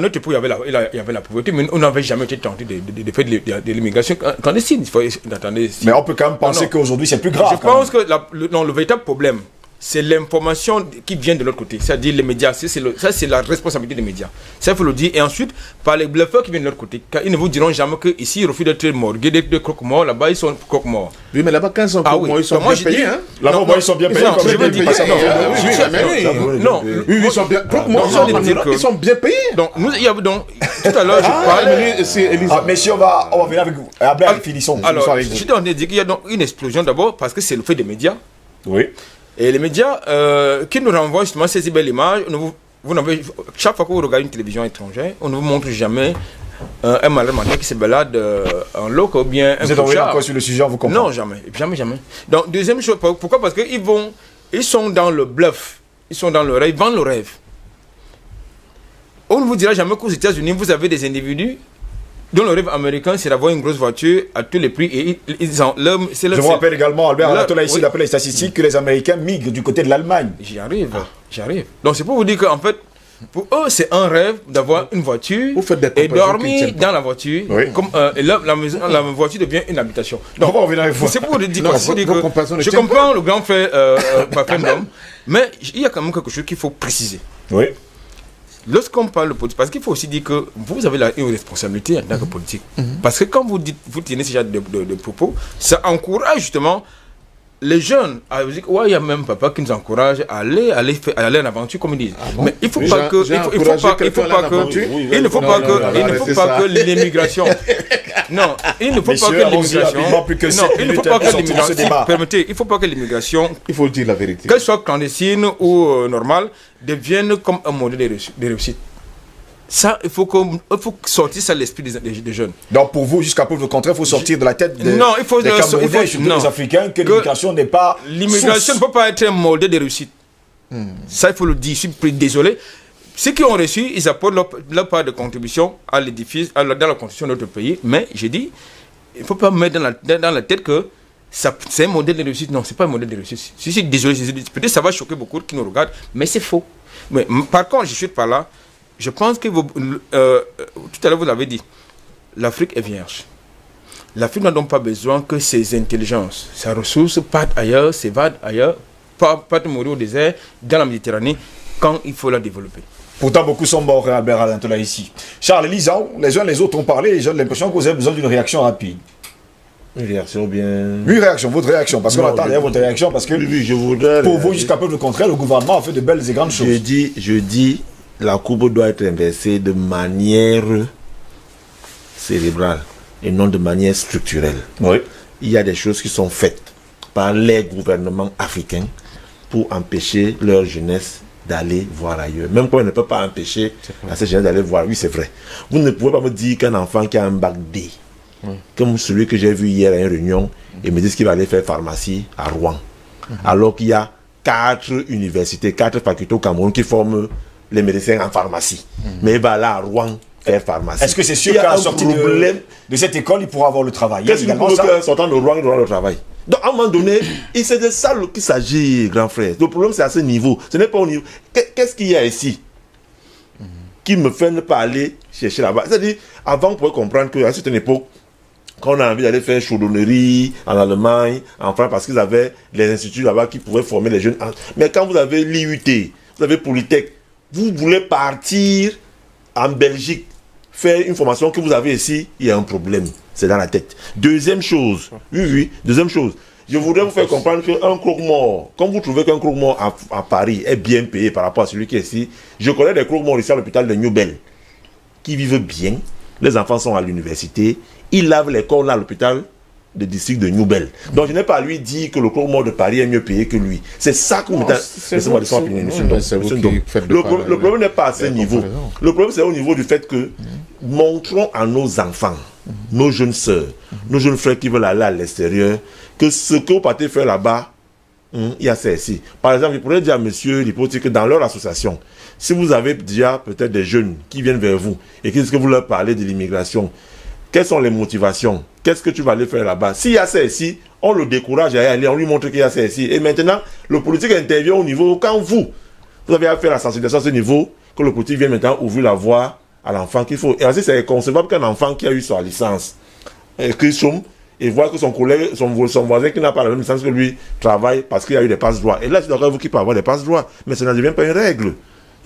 notre époque, il y avait la pauvreté, mais on n'avait jamais été tenté de faire de l'immigration clandestine. Il faut attendre. Mais on peut quand même penser qu'aujourd'hui, c'est plus grave. Je pense que le véritable problème, c'est l'information qui vient de l'autre côté, c'est-à-dire les médias. Ça, c'est la responsabilité des médias. Ça, il faut le dire. Et ensuite, par les bluffeurs qui viennent de l'autre côté, car ils ne vous diront jamais qu'ici, ils refusent d'être morgués, des croque-morts. Là-bas, ils sont croque-morts. Oui, mais là-bas, quand ils sont croque-morts, ils sont bien payés. Là-bas, ils sont bien payés. Non, ils sont bien croque-morts. Ils sont bien payés. Donc, tout à l'heure, je parlais... Mais si on va venir avec vous. Après, finissons. Alors, je suis en train de dire qu'il y a donc une explosion d'abord parce que c'est le fait des médias. Oui. Et les médias qui nous renvoient justement ces belles images, chaque fois que vous regardez une télévision étrangère, on ne vous montre jamais un malade mental qui se balade en loco ou bien un Vous êtes envoyé encore sur le sujet, on vous comprend? Non, jamais. Donc, deuxième chose, pourquoi? Parce qu'ils sont dans le bluff, ils sont dans le rêve, ils vendent le rêve. On ne vous dira jamais qu'aux États-Unis, vous avez des individus dont le rêve américain, c'est d'avoir une grosse voiture à tous les prix. Et je vous rappelle également, Albert Anatola, ici, d'après les statistiques, que les Américains migrent du côté de l'Allemagne. J'y arrive. Donc c'est pour vous dire qu'en fait, pour eux, c'est un rêve d'avoir une voiture et dormir dans la voiture. Oui. Et là, la voiture devient une habitation. Donc, c'est pour vous dire que je comprends le grand fait d'homme, mais il y a quand même quelque chose qu'il faut préciser. Oui. Lorsqu'on parle de politique, parce qu'il faut aussi dire que vous avez une responsabilité en tant que politique. Parce que quand vous tenez ce genre de propos, ça encourage justement les jeunes à dire ouais, il y a même papa qui nous encourage à aller en aventure, comme ils disent. Mais il ne faut pas que l'immigration Non, il ne faut pas que l'immigration... il ne faut pas que l'immigration... Permettez, il ne faut pas que l'immigration... Il faut dire la vérité. Qu'elle soit clandestine ou normale, devienne comme un modèle de réussite. Ça, il faut sortir ça de l'esprit des jeunes. Donc pour vous, jusqu'à preuve du contraire, il faut sortir de la tête des Camerounais, surtout des Africains, que l'immigration n'est pas... L'immigration ne peut pas être un modèle de réussite. Ça, il faut le dire. Je suis désolé. Ceux qui ont reçu, ils apportent leur part de contribution à l'édifice, dans la construction de notre pays. Mais, j'ai dit, il ne faut pas mettre dans la tête que c'est un modèle de réussite. Non, ce n'est pas un modèle de réussite. Je suis désolé. Peut-être ça va choquer beaucoup qui nous regardent, mais c'est faux. Mais, par contre, je suis par là. Je pense que tout à l'heure, vous l'avez dit, l'Afrique est vierge. L'Afrique n'a donc pas besoin que ses intelligences, ses ressources partent ailleurs, s'évadent ailleurs, partent mourir au désert, dans la Méditerranée, quand il faut la développer. Pourtant, beaucoup sont morts, Albert Alantola, ici. Charles, Lisa, les uns les autres ont parlé et j'ai l'impression que vous avez besoin d'une réaction rapide. Une réaction bien... Une réaction, votre réaction, parce qu'on attend votre réaction, parce que oui, je voudrais... Pour vous, jusqu'à peu le contraire, le gouvernement a fait de belles et grandes choses. Je dis, la courbe doit être inversée de manière cérébrale et non de manière structurelle. Oui. Il y a des choses qui sont faites par les gouvernements africains pour empêcher leur jeunesse d'aller voir ailleurs. Même quand on ne peut pas empêcher à cette jeunesse d'aller voir, oui c'est vrai. Vous ne pouvez pas me dire qu'un enfant qui a un bac D, comme celui que j'ai vu hier à une réunion, et me dit qu'il va aller faire pharmacie à Rouen. Alors qu'il y a 4 universités, 4 facultés au Cameroun qui forment les médecins en pharmacie. Mais il va là à Rouen faire pharmacie. Est-ce que c'est sûr qu'à la sortie de cette école, il pourra avoir le travail? Qu'est-ce qu'il faut qu'en sortant de Rouen, il aura le travail? Donc à un moment donné, c'est de ça qu'il s'agit, grand frère. Le problème c'est à ce niveau. Ce n'est pas au niveau. Qu'est-ce qu'il y a ici qui me fait ne pas aller chercher là-bas? C'est-à-dire, avant on pouvait comprendre qu'à cette époque, quand on a envie d'aller faire chaudronnerie en Allemagne, en France, parce qu'ils avaient les instituts là-bas qui pouvaient former les jeunes. Mais quand vous avez l'IUT, vous avez Polytech, vous voulez partir en Belgique, faire une formation que vous avez ici, il y a un problème. C'est dans la tête. Deuxième chose, deuxième chose, je voudrais vous faire comprendre qu'un croque-mort, comme vous trouvez qu'un croque-mort à Paris est bien payé par rapport à celui qui est ici, je connais des croque-morts ici à l'hôpital de Newbel qui vivent bien, les enfants sont à l'université, ils lavent les corps là à l'hôpital de district de Newbel. Donc je n'ai pas à lui dire que le croque-mort de Paris est mieux payé que lui. C'est ça que vous Le problème n'est pas à ce niveau. Le problème c'est au niveau du fait que montrons à nos enfants, nos jeunes sœurs, nos jeunes frères qui veulent aller à l'extérieur, que ce que vous partez faire là-bas, il y a ça ici. Par exemple, je pourrais dire à monsieur l'hypothèse que dans leur association, si vous avez déjà peut-être des jeunes qui viennent vers vous et qu'est-ce que vous leur parlez de l'immigration, quelles sont les motivations? Qu'est-ce que tu vas aller faire là-bas? S'il y a ça ici, on le décourage à y aller, on lui montre qu'il y a ça ici. Et maintenant, le politique intervient au niveau, quand vous avez à faire la sensibilisation à ce niveau, que le politique vienne maintenant ouvrir la voie à l'enfant qu'il faut. Et ainsi, c'est inconcevable qu'un enfant qui a eu sa licence, et voit que son collègue, son voisin qui n'a pas la même licence que lui, travaille parce qu'il y a eu des passe-droits. Et là, je suis d'accord avec vous qui peut avoir des passe-droits, mais ça ne devient pas une règle.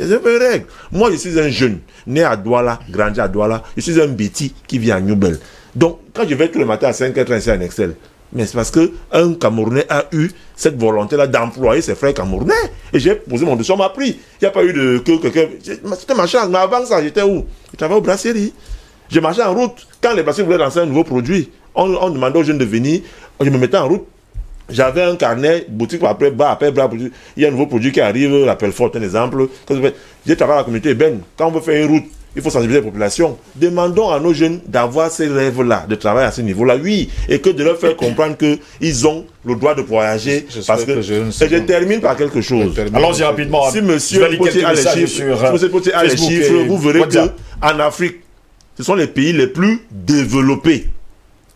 C'est pas une règle. Moi, je suis un jeune, né à Douala, grandi à Douala. Je suis un bêtis qui vit à Newbel. Donc, quand je vais tous les matins à 5h35 en Excel, mais c'est parce qu'un Camerounais a eu cette volonté-là d'employer ses frères camerounais. Et j'ai posé mon dossier, on m'a pris. Il n'y a pas eu de... C'était ma chance. Mais avant ça, j'étais où? Je travaillais aux brasseries. Je marchais en route. Quand les brasseries voulaient lancer un nouveau produit, on demandait aux jeunes de venir. Je me mettais en route. J'avais un carnet, boutique après bas, il y a un nouveau produit qui arrive, l'appel fort, un exemple. J'ai travaillé à la communauté urbaine. Quand on veut faire une route, il faut sensibiliser la population. Demandons à nos jeunes d'avoir ces rêves-là, de travailler à ce niveau-là, oui, et que de leur faire comprendre qu'ils ont le droit de voyager. Parce que je termine par quelque chose. Allons-y rapidement. Si monsieur Potier a les chiffres, vous verrez qu'en Afrique, ce sont les pays les plus développés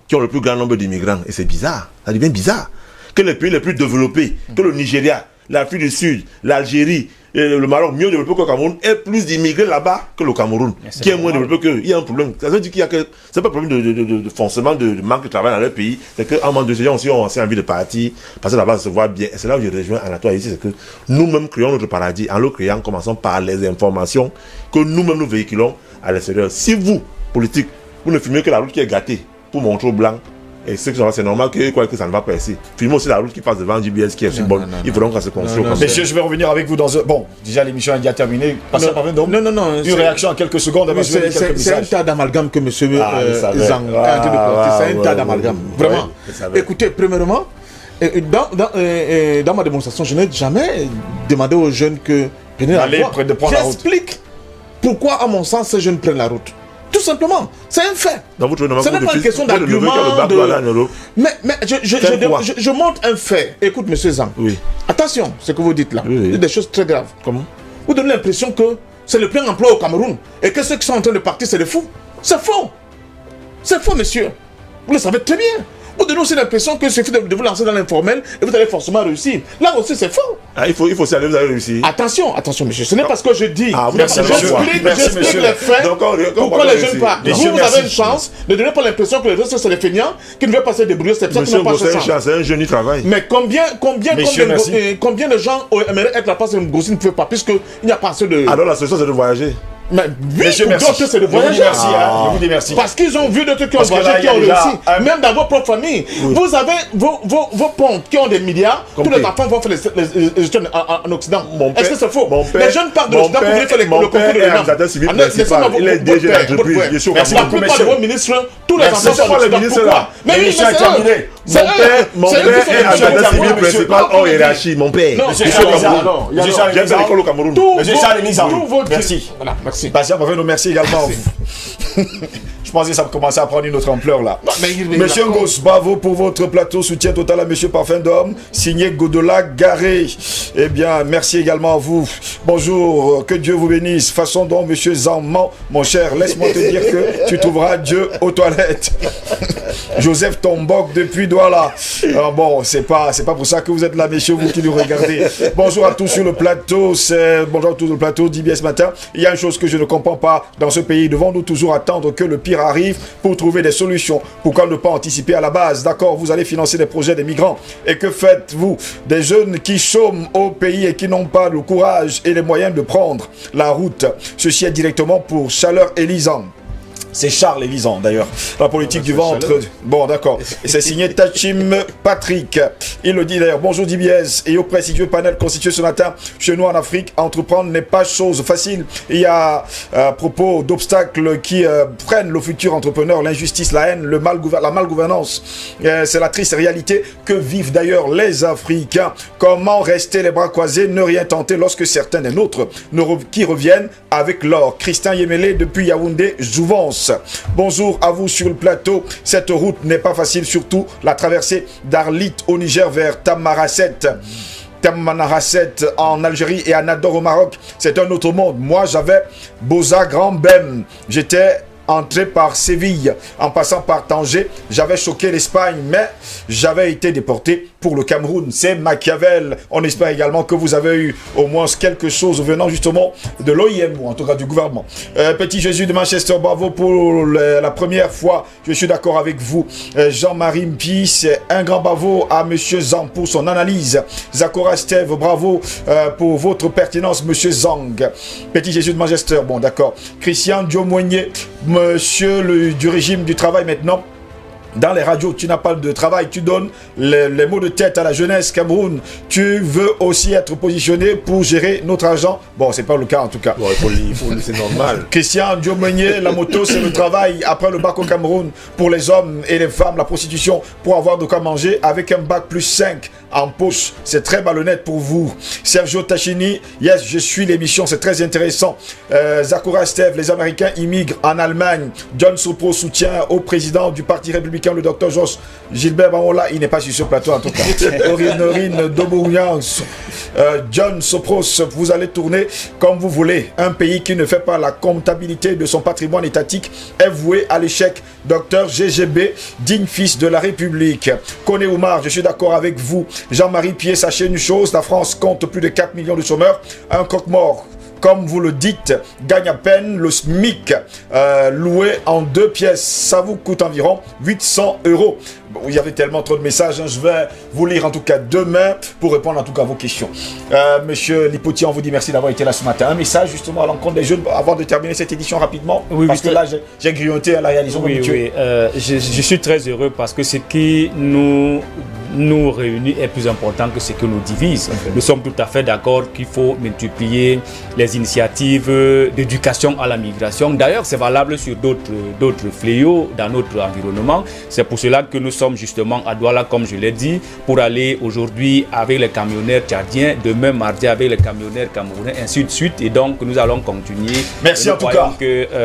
qui ont le plus grand nombre d'immigrants. Et c'est bizarre, ça devient bizarre. Que les pays les plus développés, que le Nigeria, l'Afrique du Sud, l'Algérie, le Maroc, mieux développé que le Cameroun, aient plus d'immigrés là-bas que le Cameroun, qui est moins développé qu'eux. Il y a un problème. Ça veut dire qu'il y a que... C'est pas un problème de forcément de manque de travail dans leur pays. C'est qu'à un moment donné, aussi, on a aussi envie de partir, parce que là-bas, ça se voit bien. Et c'est là où je rejoins Anatoine ici, c'est que nous-mêmes créons notre paradis. En le créant, commençons par les informations que nous-mêmes nous véhiculons à l'extérieur. Si vous, politique, vous ne filmez que la route qui est gâtée pour montrer aux Blancs Et c'est normal que ça ne va pas passer. Filmons aussi la route qui passe devant JBS qui est aussi bonne. Il faudra qu'on se construise comme ça. Messieurs, je vais revenir avec vous dans un... Bon, déjà l'émission est déjà terminée. Non. Une réaction en quelques secondes. C'est un tas d'amalgame que M. Zhang a été de porter. C'est un tas d'amalgame. Vraiment. Écoutez, premièrement, dans ma démonstration, je n'ai jamais demandé aux jeunes que prenez la route. J'explique pourquoi, à mon sens, ces jeunes prennent la route. Tout simplement, c'est un fait. Ce n'est pas une question d'argument. Mais je montre un fait. Écoute, M. Zhang. Oui. Attention, ce que vous dites là. Oui. C'est des choses très graves. Comment? Vous donnez l'impression que c'est le plein emploi au Cameroun et que ceux qui sont en train de partir, c'est des fous. C'est faux. C'est faux, monsieur. Vous le savez très bien. Vous donnez aussi l'impression que c'est suffit de vous lancer dans l'informel et vous allez forcément réussir. Là aussi, c'est faux. Ah, il faut aussi aller, vous allez réussir. Attention, monsieur. Ce n'est pas ce que je dis. J'explique les faits. Pourquoi les jeunes partent. Vous avez une chance. Ne donnez pas l'impression que les autres, c'est les feignants qui ne veulent pas se débrouiller. C'est ça qui n'a pas de chance. C'est un jeune, il travaille. Mais combien de gens aimeraient être à la place de Ngozi ne peuvent pas, puisqu'il n'y a pas assez de... Alors la solution, c'est de voyager. Mais oui, pour d'autres, c'est de voyager. Je vous dis merci. Parce qu'ils ont vu d'autres qui ont voyagé, qui ont réussi. Même dans vos propres familles. Vous avez vos pontes qui ont des milliards. Tous les enfants vont faire les études en Occident. Est-ce que c'est faux? Les jeunes partent de l'Occident pour venir faire le concours de l'ENAM. Il est DG d'entreprise. La plupart de vos ministres, tous les enfants sont en Occident. Pourquoi? Mais oui, c'est terminé. Mon père est administrateur civil principal hors hiérarchie. Mon père. J'aime ça l'école au Cameroun. Merci. Voilà, merci. Patient, merci également à vous. Je pensais que ça commençait à prendre une autre ampleur là. Monsieur Ngos, bravo pour votre plateau. Soutien total à Monsieur Parfum d'Homme, signé Godola Garé. Eh bien, merci également à vous. Bonjour, que Dieu vous bénisse. Façon dont Monsieur Zamman, mon cher, laisse-moi te dire que tu trouveras Dieu aux toilettes. Joseph Tombok depuis Douala. Bon, c'est pas pour ça que vous êtes là, messieurs, vous qui nous regardez. Bonjour à tous sur le plateau. Bonjour à tous sur le plateau d'IBS Matin. Il y a une chose que je ne comprends pas dans ce pays. Devons-nous toujours attendre que le pire arrive pour trouver des solutions? Pourquoi ne pas anticiper à la base? D'accord, vous allez financer des projets des migrants. Et que faites-vous des jeunes qui chôment au pays et qui n'ont pas le courage et les moyens de prendre la route? Ceci est directement pour Chaleur Elisan. C'est Charles Elisan d'ailleurs, la politique du ventre. Bon, d'accord. Et c'est signé Tachim Patrick. Il le dit d'ailleurs. Bonjour DBS et au prestigieux panel constitué ce matin chez nous en Afrique. Entreprendre n'est pas chose facile. Il y a à propos d'obstacles qui prennent le futur entrepreneur, l'injustice, la haine, la malgouvernance. C'est la triste réalité que vivent d'ailleurs les Africains. Comment rester les bras croisés, ne rien tenter lorsque certains des nôtres qui reviennent avec l'or? Christian Yemele depuis Yaoundé, Jouvence. Bonjour à vous sur le plateau. Cette route n'est pas facile, surtout la traversée d'Arlit au Niger vers Tamarasset en Algérie et Anador au Maroc. C'est un autre monde. Moi, j'avais Boza Grand Bem. J'étais entré par Séville en passant par Tanger. J'avais choqué l'Espagne, mais j'avais été déporté pour le Cameroun. C'est Machiavel. On espère également que vous avez eu au moins quelque chose venant justement de l'OIM ou en tout cas du gouvernement. Petit Jésus de Manchester, bravo pour la première fois. Je suis d'accord avec vous. Jean-Marie Mpi, c'est un grand bravo à Monsieur Zang pour son analyse. Zakora Steve, bravo pour votre pertinence, Monsieur Zang. Petit Jésus de Manchester, bon d'accord. Christian Diomoigné, Monsieur du régime du travail maintenant. Dans les radios, tu n'as pas de travail, tu donnes les mots de tête à la jeunesse Cameroun. Tu veux aussi être positionné pour gérer notre argent. Bon, c'est pas le cas en tout cas. Bon, il faut c'est normal. Christian Diomenier, la moto, c'est le travail après le bac au Cameroun. Pour les hommes et les femmes, la prostitution, pour avoir de quoi manger avec un bac plus 5 en poche. C'est très malhonnête pour vous. Sergio Tachini, yes, je suis l'émission, c'est très intéressant. Zakura Steve, les Américains immigrent en Allemagne. John Sopro, soutien au président du Parti républicain, le docteur Jos Gilbert Bamola, il n'est pas sur ce plateau en tout cas. Orine Dobounian, John Sopros, vous allez tourner comme vous voulez. Un pays qui ne fait pas la comptabilité de son patrimoine étatique est voué à l'échec. Docteur GGB, digne fils de la République. Koné Oumar, je suis d'accord avec vous. Jean-Marie Pied, sachez une chose, la France compte plus de 4 millions de chômeurs. Un croque-mort comme vous le dites, gagne à peine le SMIC loué en 2 pièces. Ça vous coûte environ 800 €. Bon, il y avait tellement trop de messages, hein. Je vais vous lire en tout cas demain pour répondre en tout cas à vos questions. Monsieur Lipotier, on vous dit merci d'avoir été là ce matin. Un message justement à l'encontre des jeunes avant de terminer cette édition rapidement. Oui, parce que là, j'ai grignoté la réalisation. Oui, oui. Je suis très heureux parce que ce qui nous réunit est plus important que ce que nous divise. Nous sommes tout à fait d'accord qu'il faut multiplier les initiatives d'éducation à la migration. D'ailleurs, c'est valable sur d'autres fléaux dans notre environnement. C'est pour cela que nous sommes justement à Douala, comme je l'ai dit, pour aller aujourd'hui avec les camionneurs tchadiens, demain mardi avec les camionneurs camerounais, ainsi de suite. Et donc, nous allons continuer. Merci en tout cas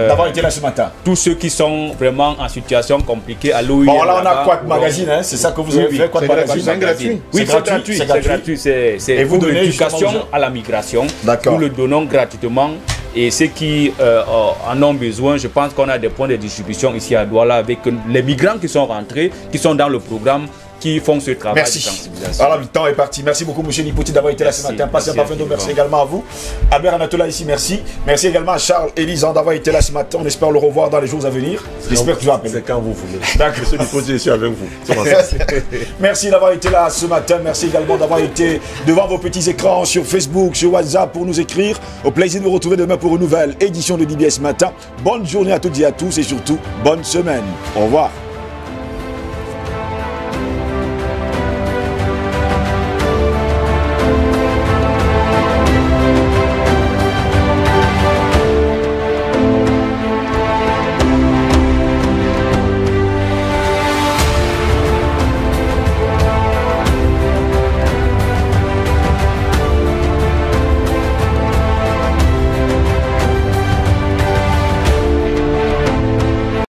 d'avoir été là ce matin. Tous ceux qui sont vraiment en situation compliquée à l'OIM. Bon, là, on a Quack Magazine, hein, c'est ça que vous avez fait, Quack Magazine. C'est gratuit. Oui, c'est gratuit. C'est vous donnez l'éducation à la migration. Nous le donnons gratuitement. Et ceux qui en ont besoin, je pense qu'on a des points de distribution ici à Douala avec les migrants qui sont rentrés, qui sont dans le programme, qui font ce travail de sensibilisation. Alors, le temps est parti. Merci beaucoup, monsieur Lipoti, d'avoir été là ce matin. Passez un parfum d'eau. Merci également à vous. Albert Anatola ici, merci. Merci également à Charles Elisan d'avoir été là ce matin. On espère le revoir dans les jours à venir. J'espère que tu vas appeler. C'est quand vous voulez. D'accord. Monsieur Lipoti, je suis avec vous. Merci d'avoir été là ce matin. Merci également d'avoir été devant vos petits écrans sur Facebook, sur WhatsApp pour nous écrire. Au plaisir de vous retrouver demain pour une nouvelle édition de DBS Matin. Bonne journée à toutes et à tous et surtout, bonne semaine. Au revoir.